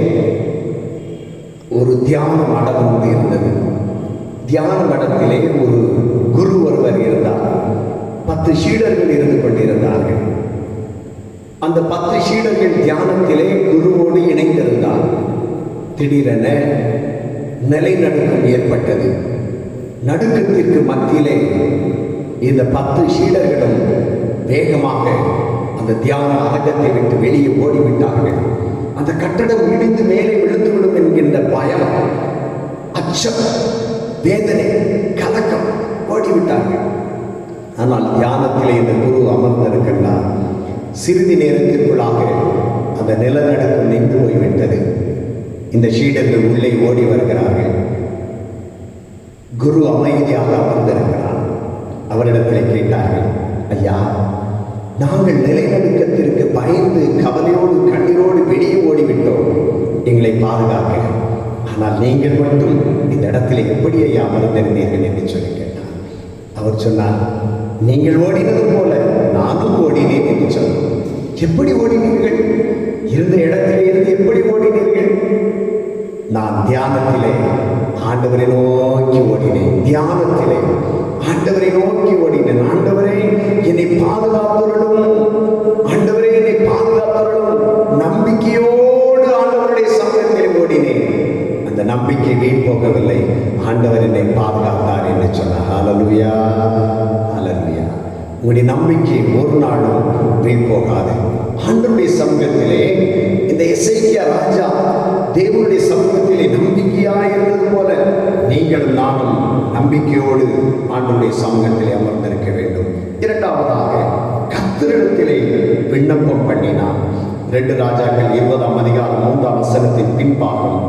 ஒரு தியான மடம் ஒன்று இருந்தது. தியான மடத்திலே ஒரு குரு ஒருவர் இருந்தார். 10 சீடர்கள் இருந்து கொண்டிருந்தார்கள். அந்த 10 சீடர்கள் தியானத்திலே குருவோடு இணைந்திருந்தார். திடீரென நிலநடுக்கம் ஏற்பட்டது. நடுக்கத்திற்கு மத்தியிலே இந்த 10 சீடர்களும் வேகமாக அந்த தியான அரங்கத்தை விட்டு வெளியே ஓடிவிட்டார்கள். அந்த கட்டடம் இடிந்து மேலே விழுந்துவிடும் என்கின்ற பயம், அச்சம், வேதனை, கலக்கம், ஓடிவிட்டார்கள். ஆனால் தியானத்திலே இந்த குரு அமர்ந்திருக்கின்றார். சிறிது நேரத்திற்குள்ளாக அந்த நிலநடுக்கம் நின்று போய்விட்டது. இந்த சீடர்கள் உள்ளே ஓடி வருகிறார்கள். குரு அமைதியாக அமர்ந்திருக்கிறார். அவரிடத்தில் கேட்டார்கள், ஐயா, நாங்கள் நிலநடுக்கத்திற்கு பயந்து கவலையோடு கண்ணீரோடு வெளியே ஓடிவிட்டோம், எங்களை பாதுகாக்க. ஆனால் நீங்கள் மட்டும் இந்த இடத்துல எப்படி ஐயா அமர்ந்திருந்தீர்கள் என்று சொல்லி கேட்டார். அவர் சொன்னார், நீங்கள் ஓடினது போல நானும் ஓடினேன் என்று சொன்னார். எப்படி ஓடினீர்கள்? இருந்த இடத்திலே இருந்து எப்படி ஓடினீர்கள்? நான் தியானத்திலே ஆண்டவரை நோக்கி ஓடினேன். தியானத்திலே ஆண்டவரை நோக்கி ஓடினேன். ஆண்டவரே என்னை பாதுகாப்பவர்களும், ஆண்டவரே என்னை பாதுகாப்பவர்களும், நம்பிக்கையோடு ஆண்டவருடைய சமூகத்தில் ஓடினேன். அந்த நம்பிக்கை வீண் போகவில்லை. ஆண்டவர் என்னை பாதுகாத்தார் என்று சொன்னார். ஹல்லேலூயா, ஹல்லேலூயா. உங்களுடைய நம்பிக்கை ஒரு நாளும் வீண் போகாது. ஆண்டவருடைய சமூகத்திலே இந்த எசேக்கியா ராஜா தேவனுடைய சமூகத்திலே நம்பிக்கையாக இருந்தது போல நீங்களும் நானும் நம்பிக்கையோடு ஆண்டவருடைய சமூகத்திலே அமர்ந்திருக்க வேண்டும். இரண்டாவதாக கர்த்தரிடத்திலே விண்ணப்பம் பண்ணினான். 2 ராஜாக்கள் 20ஆம் அதிகாரம் 3ஆம் வசனத்தின் பின்பாகம்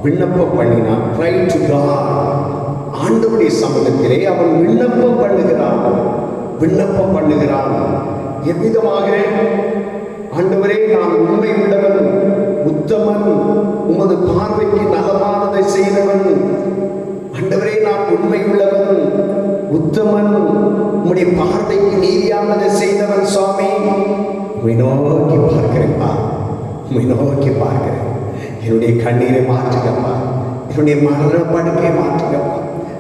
விண்ணப்பம் பண்ணினான். Try to God. ஆண்டவருடைய சமூகத்திலே அவன் விண்ணப்பம் பண்ணுகிறான். விண்ணப்பம் பண்ணுகிறான். எவ்விதமாக? ஆண்டவரே, நான் உண்மை உள்ளவன், உத்தமன், உமது பார்வைக்கு நலமானதை செய்தவன். ஆண்டவரே, நான் உண்மை உள்ளவன், உத்தமன், உம்முடைய பார்வைக்கு நீதியானதை செய்தவன். சுவாமி, உம்மை நோக்கி பார்க்கிறேன்ப்பா, உம்மை நோக்கி பார்க்கிறேன். என்னுடைய கண்ணீரை மாற்றுங்கப்பா, என்னுடைய மரண படுக்கையை மாற்றுங்கப்பா.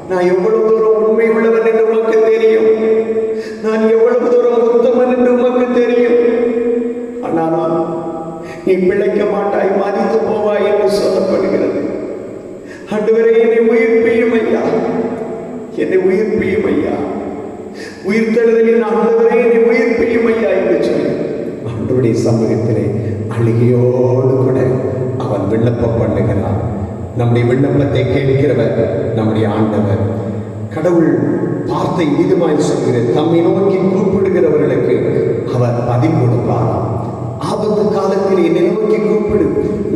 நான் எவ்வளவு தூரம் உண்மை உள்ளவன் என்று உமக்கு தெரியும். நான் எவ்வளவு தூரம் உத்தமன் என்று உமக்கு தெரியும். ஆனாலும் நீ பிழைக்க மாட்டாய், மரித்து போவாய் என்று சொல்லப்படுகிறது. ஆண்டவரே, என்னை உயிர்ப்பியும் ஐயா, என்னை உயிர்ப்பியும் ஐயா, உயிர்த்தெழுதலில் ஆண்டவரே என்னை உயிர்ப்பியும் ஐயா என்று சொல்லி ஆண்டவருடைய சமூகத்திலே அழுகையோடு கூட அவன் விண்ணப்பம் பண்ணுகிறான். நம்முடைய விண்ணப்பத்தை கேட்கிறவர் நம்முடைய ஆண்டவர். கடவுள் வார்த்தை இதுமாய் சொல்கிறது, தம்மை நோக்கி கூப்பிடுகிறவர்களுக்கு அவர் பதில் கொடுப்பாராம். ஆபத்து காலத்தில் என்னை நோக்கி கூப்பிடு,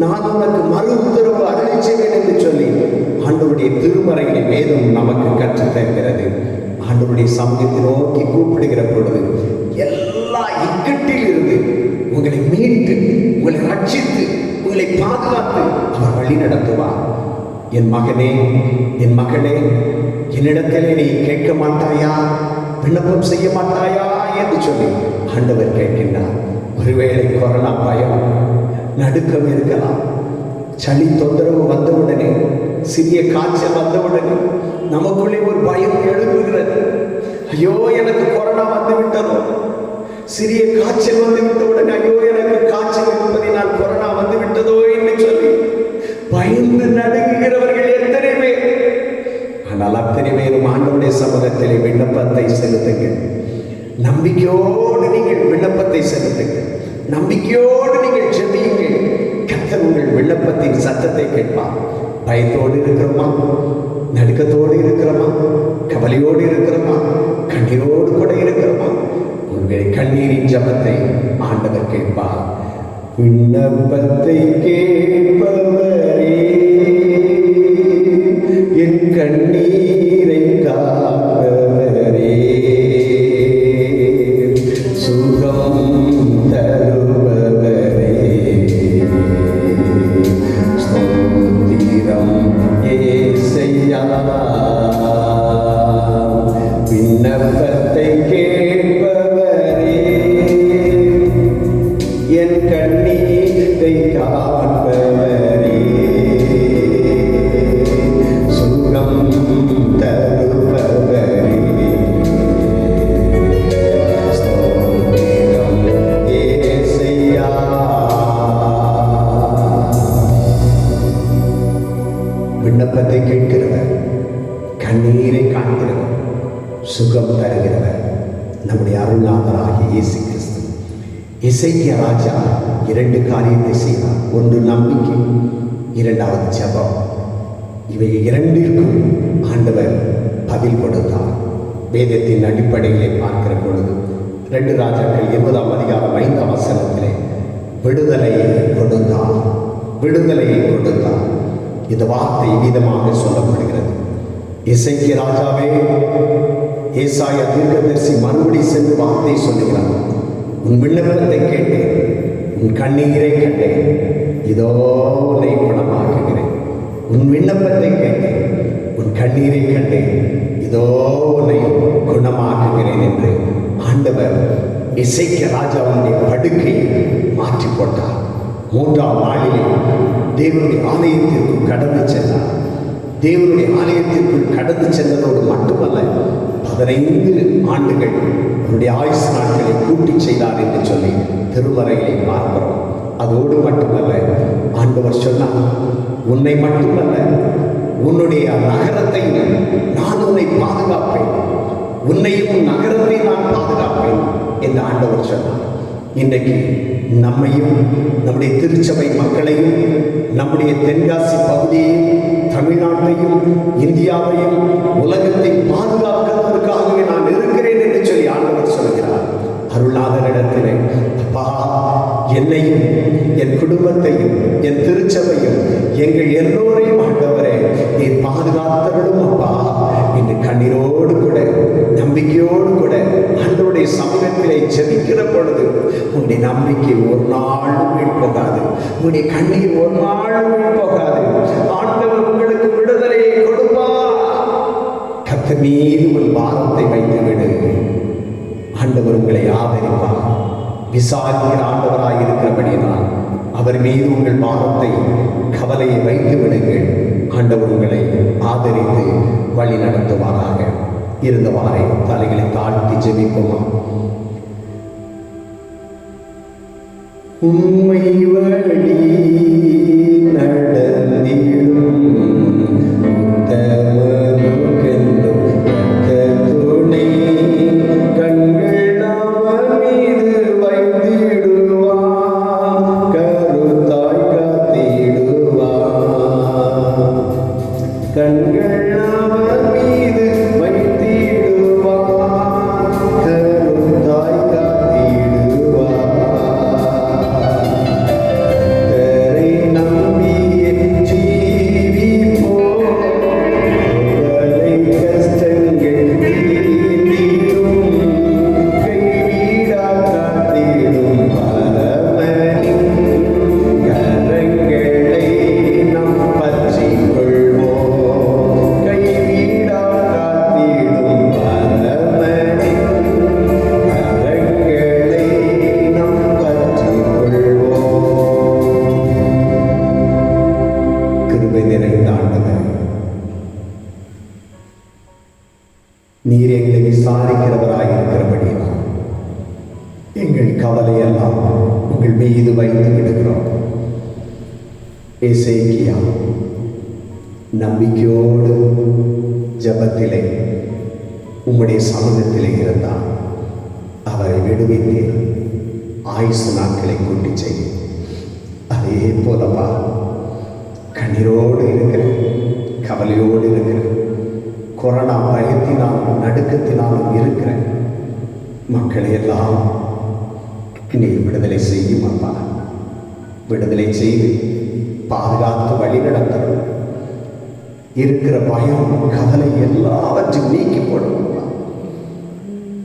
நான் உனக்கு மறு உத்தரவு அருளை செய்வேன் என்று சொல்லி ஆண்டவருடைய திருமறைகளை வேதம் நமக்கு கற்றுத் தருகிறது. ஆண்டவருடைய சமூகத்தை நோக்கி கூப்பிடுகிற பொழுது எல்லா இக்கட்டில் இருந்து உங்களை மீட்டு, உங்களை ரட்சித்து, உங்களை பாதுகாத்து அவர் வழி நடத்துவார். என் மகனே, என் மகளே, என்னிடத்திலே நீ கேட்க மாட்டாயா, விண்ணப்பம் செய்ய மாட்டாயா என்று சொல்லி ஆண்டவர் கேட்கின்றார். ஒருவேளை கொரோனா பயம், நடுக்கம் இருக்கலாம். சளி தொந்தரவு வந்தவுடனே, சிறிய காய்ச்சல் வந்தவுடனே நமக்குள்ளே ஒரு பயம் எழுப்புகிறது. ஐயோ, எனக்கு கொரோனா வந்து விட்டதோ, சிறிய காய்ச்சல் வந்து விட்டவுடனே ஐயோ, எனக்கு காய்ச்சல் இருப்பதினால் கொரோனா வந்து விட்டதோ என்று சொல்லி பயந்து நடுங்குகிறவர்கள் எத்தனை பேர். ஆனால் அத்தனை பேரும் ஆண்டவருடைய சமூகத்திலே விண்ணப்பத்தை செலுத்துங்கள். நம்பிக்கையோடு நீங்கள் விண்ணப்பத்தை செலுத்துங்கள். நம்பிக்கையோடு நீங்கள் ஜெபியுங்கள். கர்த்தர் உங்கள் விண்ணப்பத்தின் சத்தத்தை கேட்பார். பயத்தோடு இருக்கிறோமா, நடுக்கத்தோடு இருக்கிறோமா, கவலையோடு இருக்கிறோமா, கண்ணீரோடு கூட இருக்கிறோமா, உங்களுடைய கண்ணீரின் ஜெபத்தை ஆண்டவர் கேட்பார். விண்ணப்பத்தை கேட்பவரே, என் கண்ணீரை காப்பவரே, சுகம் தருபவரே, ஸ்தோத்திரம் ஏசையா. விண்ணப்பத்தை கேட்பவரே, என் கண்ணீரை காண்பவரே, சுகம் தருபவரே, ஸ்தோத்திரம் இயேசையா. விண்ணப்பத்தை கேட்கிறவர், கண்ணீரை காண்கிறவர், சுகம் தருகிறவர் நம்முடைய அருள்நாதராகிய இயேசு கிறிஸ்து. எசேக்கியா ராஜா 2 காரியத்தை செய்தார். ஒன்று நம்பிக்கை, 2வது ஜெபம். இவை 2ற்கும் ஆண்டவர் பதில் கொடுத்தார். வேதத்தின் அடிப்படையிலே பார்க்கிற பொழுது 2 ராஜாக்கள் 20ஆம் அதிகாரம் 5ஆம் வசனத்திலே விடுதலையை கொடுத்தார், விடுதலையை கொடுத்தார். இந்த வார்த்தை விதமாக சொல்லப்படுகிறது. எசேக்கியா ராஜாவே, ஏசாயா தீர்க்கதரிசி மறுபடி சென்று வார்த்தை சொல்லுகிறார். உன் விண்ணப்பத்தை கேட்டேன், உன் கண்ணீரை கண்டேன், இதோ உன்னை குணமாக்குகிறேன். உன் விண்ணப்பத்தை கேட்டேன், உன் கண்ணீரை கண்டேன், இதோ உன்னை குணமாக்குகிறேன் என்று ஆண்டவர் எசேக்கியா ராஜாவுடைய படுக்கையை மாற்றி போட்டார். 3ஆம் நாளிலே தேவனுடைய ஆலயத்திற்குள் கடந்து சென்றார். தேவனுடைய ஆலயத்திற்குள் கடந்து சென்றதோடு மட்டுமல்ல, 15 ஆண்டுகள் அவருடைய ஆயுசு நாட்களை கூட்டி செய்தார் என்று சொல்லி திருமறையை பார்க்கிறோம். அதோடு மட்டுமல்ல, ஆண்டவர் சொன்னார், உன்னை மட்டுமல்ல உன்னுடைய நகரத்தை நான் உன்னை பாதுகாப்பேன், உன்னையும் நகரத்தை நான் பாதுகாப்பேன் என்று ஆண்டவர் சொன்னார். இன்றைக்கு நம்மையும் நம்முடைய திருச்சபை மக்களையும் நம்முடைய தென்காசி பகுதியையும் தமிழ்நாட்டையும் இந்தியாவையும் உலகத்தை பாதுகாக்கிறதற்காகவே நான் இருக்கிறேன் என்று சொல்லி ஆண்டவர் சொல்கிறார். அருளாதரிடத்திலே, அப்பா, என்னையும் என் குடும்பத்தையும் என் திருச்சபையும் எங்கள் எல்லோரையும் ஆண்டவரே நீர் பாதுகாத்தவர்களும் அப்பா, இன்று கண்ணீரோடு கூட நம்பிக்கையோடு கூட ஆண்டவருடைய சமூகத்திலே ஜெபிக்கிற பொழுது உங்களுடைய நம்பிக்கை ஒரு நாளும் வீண் போகாது, உங்களுடைய கண்ணீர் ஒரு நாளும் வீண் போகாது. ஆண்டவர் உங்களுக்கு விடுதலையை கொடுப்பார். கர்த்தர் மீது உன் பாரத்தை வைத்து விடு, ஆண்டவர் உங்களை ஆதரிப்பார். விசாரிக்கிற ஆண்டவராய் இருக்கிறபடியால் அவர் மீது உங்கள் பாரத்தை, கவலையை வைத்து விடுங்கள். ஆண்டவர் உங்களை ஆதரித்து வழி நடத்துவாராக. இருந்தவாறே தலைகளை தாழ்த்தி ஜெபிப்போமா. உம்மை வழி நடந்திடும் உத்தமனுக்கென்றும் கர்த்தர் துணை, கண்கள் அவர் மீது வைத்திடுவார், கருத்தாய் காத்திடுவார். கண்கள் அவர் மீது வைத்திடுவார், கருத்தாய் காத்திடுவார். நீர் எங்களை விசாரிக்கிறவராய் இருக்கிறபடியால் எங்கள் கவலையெல்லாம் உங்கள் மீது வைத்து விடுகிறோம். எசேக்கியா நம்பிக்கையோடு ஜெபத்திலே உம்முடைய சமூகத்திலே இருந்தார். அவரை விடுவித்தீர், ஆயுசு நாட்களை கூட்டி செய்து. அதே போலவா கண்ணீரோடு இருக்கிற, கவலையோடு இருக்கிற, கொரோனா பயத்தினாலும் நடுக்கத்தினாலும் இருக்கிற மக்களை எல்லாம் நீர் விடுதலை செய்யும் அப்பா. விடுதலை செய்து பாதுகாத்து வழி நடத்தணும். இருக்கிற பயம், கவலை எல்லாவற்றையும் நீக்கி போடும்.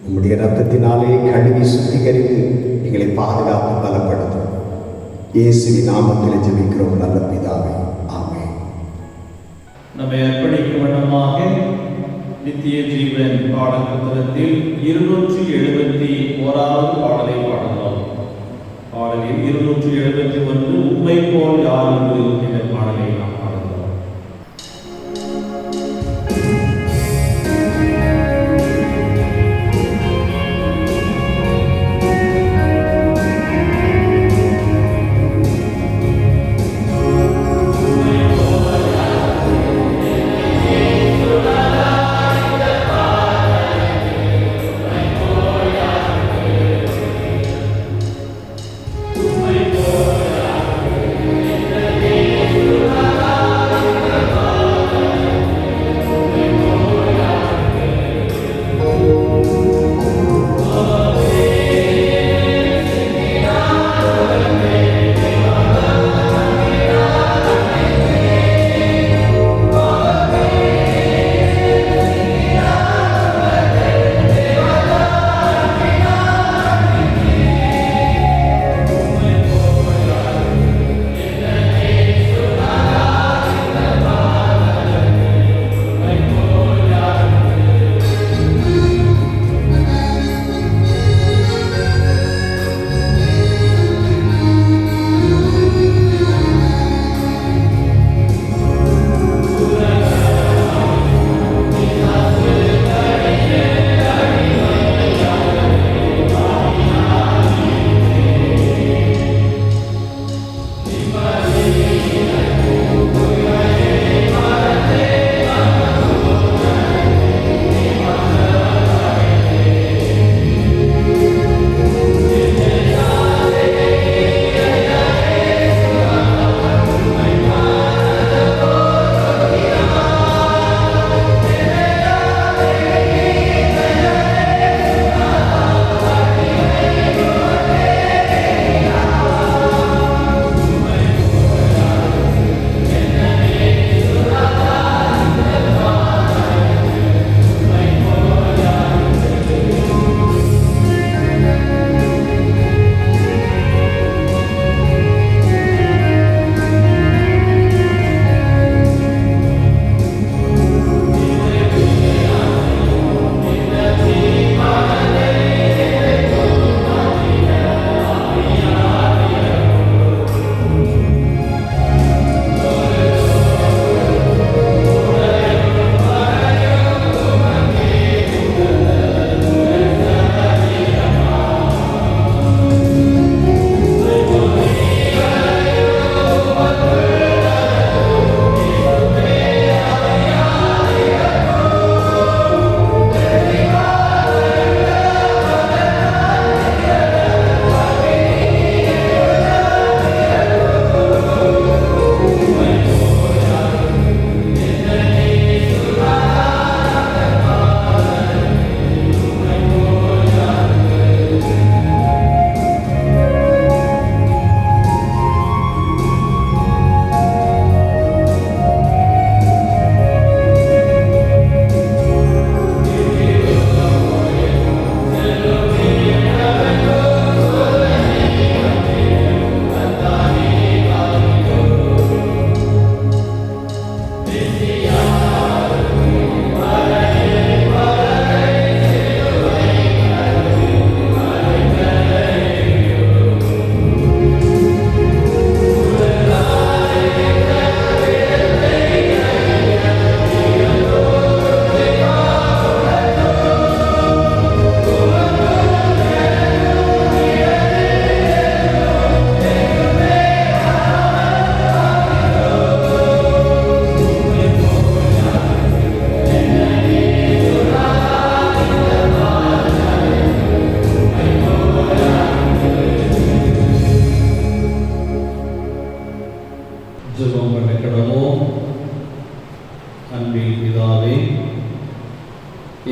உம்முடைய இரத்தத்தினாலே கழுவி சுத்திகரித்து எங்களை பாதுகாத்து பலப்படுத்தும். இயேசுவின் நாமத்தில் ஜெபிக்கிறோம் நல்ல பிதாவே, ஆமென். நம்மை அர்ப்பணிக்கும் வண்ணமாக நித்திய ஜீவன் பாடப்புத்தகத்தில் 271வது பாடலை பாடுகிறோம். பாடலில் 271 உம்மை போல் யார் உண்டு என்ற பாடலை நாம் பாடுகிறோம்.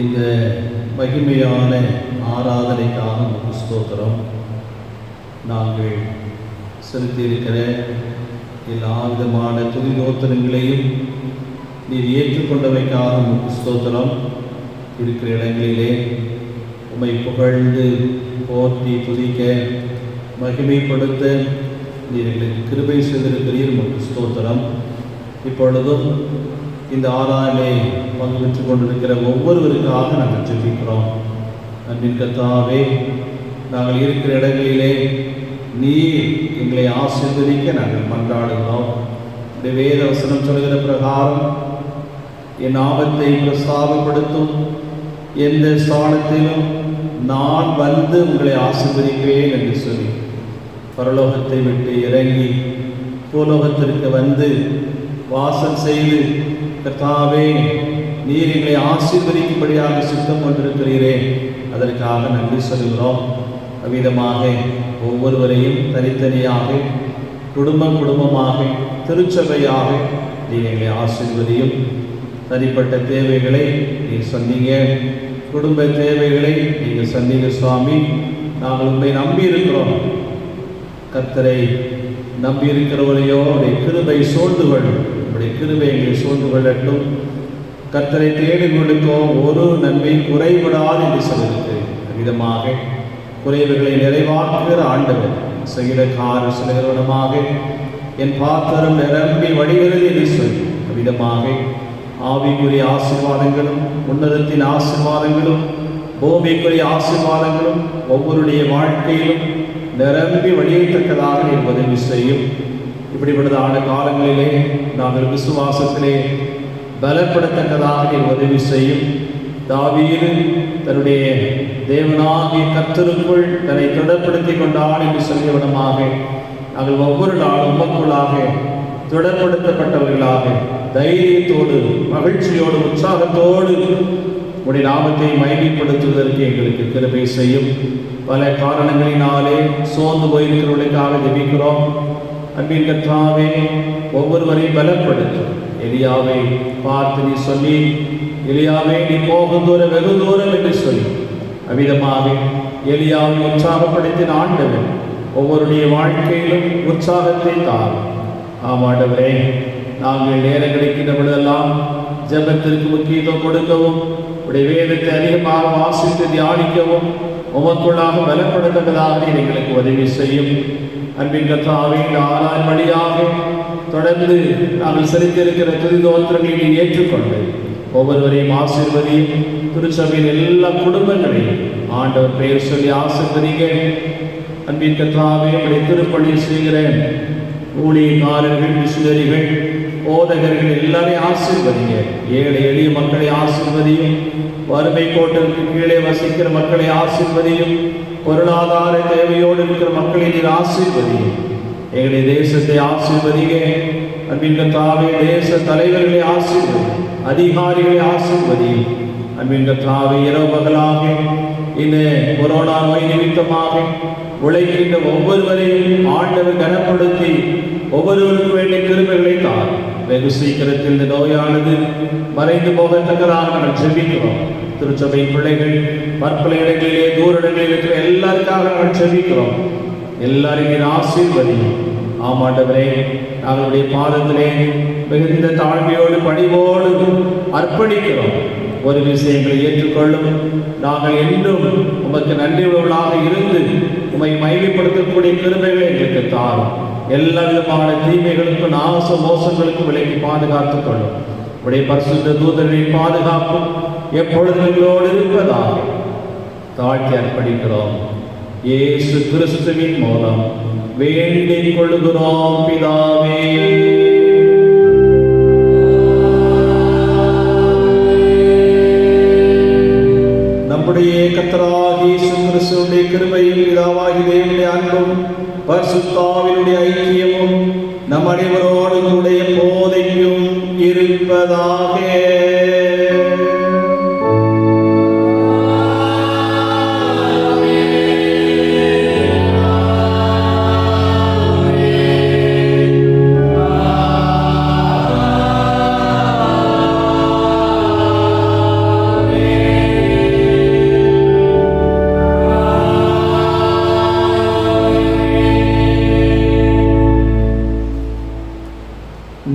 இந்த மகிமையான ஆராதனைக்காக உமக்கு ஸ்தோத்திரம். நாங்கள் செலுத்தியிருக்கிற எல்லா விதமான துதிதோத்திரங்களையும் நீர் ஏற்றுக்கொண்டவைக்காக உமக்கு ஸ்தோத்திரம். இருக்கிற இடங்களிலே உம்மை புகழ்ந்து போற்றி துதிக்க மகிமைப்படுத்த நீர் எங்களுக்கு கிருபை செய்திருக்கிறீர். உமக்கு ஸ்தோத்திரம். இப்பொழுதும் இந்த ஆராதனை பங்கு பெற்றுக் கொண்டிருக்கிற ஒவ்வொருவருக்காக நாங்கள் ஜெபிக்கிறோம். அன்பின் கர்த்தாவே, நாங்கள் இருக்கிற இடங்களிலே நீர் எங்களை ஆசீர்வதிக்க நாங்கள் மன்றாடுகிறோம். இந்த வேத வசனம் சொல்கிற பிரகாரம் என் நாமத்தை பிரஸ்தாபப்படுத்தும் எந்த ஸ்தானத்திலும் நான் வந்து உங்களை ஆசீர்வதிக்கிறேன் என்று சொல்லி பரலோகத்தை விட்டு இறங்கி பூலோகத்திற்கு வந்து வாசம் செய்து கர்த்தாவே நீர் எங்களை ஆசீர்வதிக்கும்படியாக சித்தம் கொண்டிருக்கிறீரே, அதற்காக நன்றி சொல்கிறோம். அவ்விதமாக ஒவ்வொருவரையும் தனித்தனியாக குடும்பமாக திருச்சபையாக நீர் எங்களை ஆசீர்வதியும். தனிப்பட்ட தேவைகளை நீர் சொன்னீங்க, குடும்ப தேவைகளை நீங்கள் சொன்னீங்க சுவாமி. நாங்கள் உண்மை நம்பி இருக்கிறோம். கர்த்தரை நம்பி இருக்கிறவரையோ அவருடைய கிருபை சூழ்ந்து கொள்ளும். அவருடைய கிருபை எங்களை சூழ்ந்து கொள்ளட்டும். கர்த்தரை தேடுகளுக்கோ ஒரு நன்மை குறைவிடாது என்று சொல்லியிருக்கு. விதமாக குறைவுகளை நிறைவாக்குகிற ஆண்டவர் செய்கிறக்கார சிலகரமாக என் பாத்திரம் நிரம்பி வடிகிறது என்று சொல்லி விதமாக ஆவிக்குரிய ஆசீர்வாதங்களும் உன்னதத்தின் ஆசீர்வாதங்களும் பூமிக்குரிய ஆசீர்வாதங்களும் ஒவ்வொருடைய வாழ்க்கையிலும் நிரம்பி வழியத்தக்கதாக நீர் உதவி செய்யும். இப்படிப்பட்டதான காலங்களிலே நாங்கள் விசுவாசத்திலே பலப்படத்தக்கதாக நீர் உதவி செய்யும். தாவீது தன்னுடைய தேவனாகிய கர்த்தருக்குள் தன்னை திடப்படுத்திக் கொண்டான் என்று சொல்லியவிடமாக நாங்கள் ஒவ்வொரு நாளும் உமக்குள்ளாக திடப்படுத்தப்பட்டவர்களாக தைரியத்தோடு மகிழ்ச்சியோடு உற்சாகத்தோடு உடைய நாமத்தை மகிமைப்படுத்துவதற்கு எங்களுக்கு கிருபை செய்யும். பல காரணங்களினாலே சோர்ந்து போயிருக்கிறவர்களுக்காக ஜெபிக்கிறோம். அன்பின் கர்த்தாவே, ஒவ்வொருவரையும் பலப்படுத்தும். எலியாவை பார்த்து நீ சொல்லி, எலியாவே நீ போகும் தூரம் வெகு தூரம் என்று சொல்லி அவ்விதமாக எலியாவை உற்சாகப்படுத்தின ஆண்டவர் ஒவ்வொருடைய வாழ்க்கையிலும் உற்சாகத்தை தார். ஆமாண்டவரே, நாங்கள் நேரம் கிடைக்கின்ற பொழுதெல்லாம் ஜெபத்திற்கு முக்கியத்துவம் கொடுக்கவும், உடைய வேதத்தை அதிகமாக வாசித்து தியானிக்கவும், உமக்குள்ளாக பலப்படுத்ததாக எங்களுக்கு உதவி செய்யும். அன்பின் கர்த்தாவே, ஆராய்ச்சி வழியாக தொடர்ந்து நாங்கள் செலுத்தியிருக்கிற துதிதோத்திரங்களை நீ ஏற்றுக்கொண்டு ஒவ்வொருவரையும் ஆசீர்வதியும். திருச்சபையின் எல்லா குடும்பங்களையும் ஆண்டவர் பெயர் சொல்லி ஆசீர்வதிங்க. அன்பின் கர்த்தாவே, உடைய திருப்பணி செய்கிறேன் ஊழியக்காரர்கள், மிஷனரிகள், போதகர்கள் எல்லாரையும் ஆசீர்வதிங்க. ஏழை எளிய மக்களை ஆசீர்வதியும். வறுமை கோட்டிற்கு கீழே வசிக்கிற மக்களை ஆசீர்வதியும். பொருளாதார தேவையோடு இருக்கிற மக்களை நீர் ஆசீர்வதியும். எங்களுடைய தேசத்தை ஆசீர்வதிங்க. அன்பின் கர்த்தாவே, தேச தலைவர்களை ஆசீர்வதியும், அதிகாரிகளை ஆசீர்வதியும். அன்பின் கர்த்தாவே, இரவு பகலாக இந்த கொரோனா நோய் நிமித்தமாக உழைக்கின்ற ஒவ்வொருவரையும் ஆண்டவர் கனப்படுத்தி ஒவ்வொருவருக்கும் வேண்டிய கிருபைகளை தார். வெகு சீக்கிரத்தில் இந்த நோயானது மறைந்து போகத்தக்கதாக நாங்கள் ஜெபிக்கிறோம். திருச்சபை பிள்ளைகள் பற்பல இடங்களிலே தூர இடங்களில் இருக்கிற எல்லாருக்காக நாங்கள் ஜெபிக்கிறோம். எல்லாரையும் ஆசீர்வதியும். ஆமாண்டவரே, நாங்களுடைய பாதத்திலே மிகுந்த தாழ்மையோடு பணிவோடு அர்ப்பணிக்கிறோம். ஒரு விஷயங்களை ஏற்றுக்கொள்ளும். நாங்கள் என்றும் உமக்கு நன்றி உள்ளவர்களாக இருந்து உம்மை மகிமைப்படுத்தக்கூடிய கிருபைகளை எங்களுக்கு தாரும். எல்லா விதமான தீமைகளுக்கும் நாச மோசங்களுக்கும் விலக்கி பாதுகாத்துக் கொள்ளும். உடைய பரிசுத்த தூதர்களின் பாதுகாப்பும் எப்பொழுதும் எங்களோடு இருப்பதாக தாழ்த்தி அர்ப்பணிக்கிறோம். இயேசு கிறிஸ்துவின் மூலம் வேண்டிக் கொள்கிறோம் பிதாவே. நம்முடைய கர்த்தராகிய இயேசு கிறிஸ்துவினுடைய கிருபையும் பிதாவாகிய தேவனுடைய அன்பும் பரிசுத்த ஆவியினுடைய ஐக்கியமும் நம் அனைவரோடு கூட எப்போதையும் இருப்பதாக.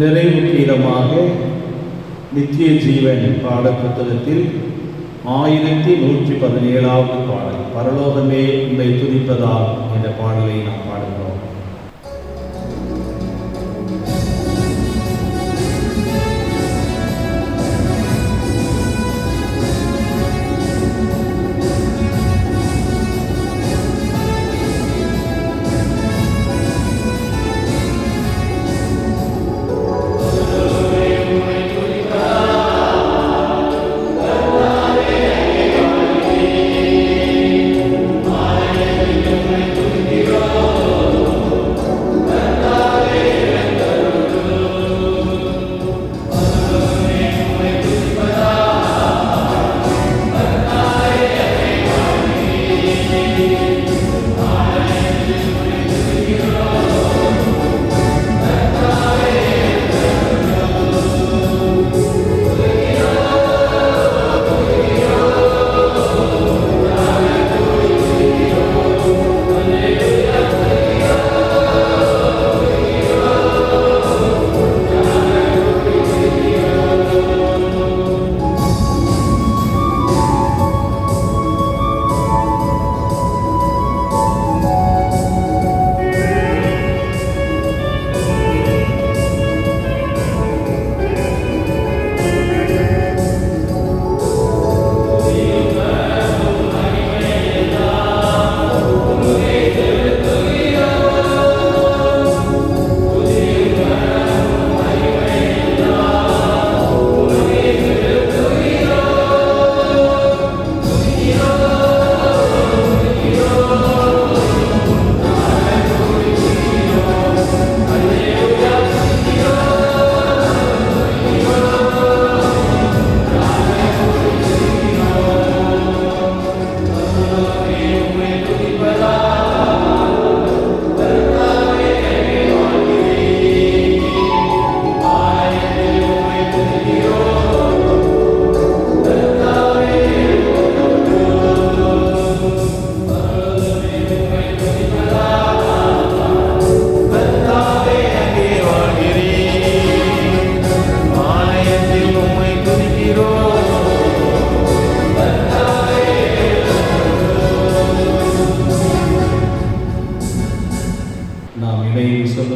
நிறைவு கீதமாக நித்திய ஜீவன் பாடப்புத்தகத்தில் 1117வது பாடல் பரலோகமே உம்மை துதிப்பதா என்ற பாடலை நாம் பாடுகிறோம்.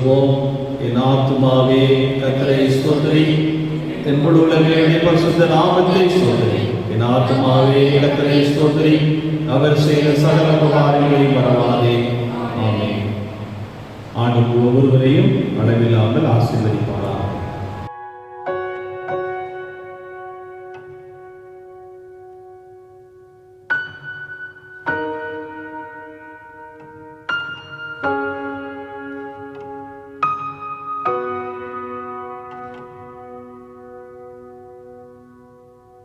சொல்வோம். என் ஆத்துமாவே கர்த்தரை ஸ்தோத்திரி, என் முழு உலகமே பரிசுத்த நாமத்தை ஸ்தோத்திரி. என் ஆத்துமாவே கர்த்தரை ஸ்தோத்திரி, அவர் செய்த சகல உபகாரங்களை மறவாதே. ஆமென். ஆண்டவர் ஒவ்வொருவரையும் அளவில்லாமல் ஆசீர்வதிப்பார்.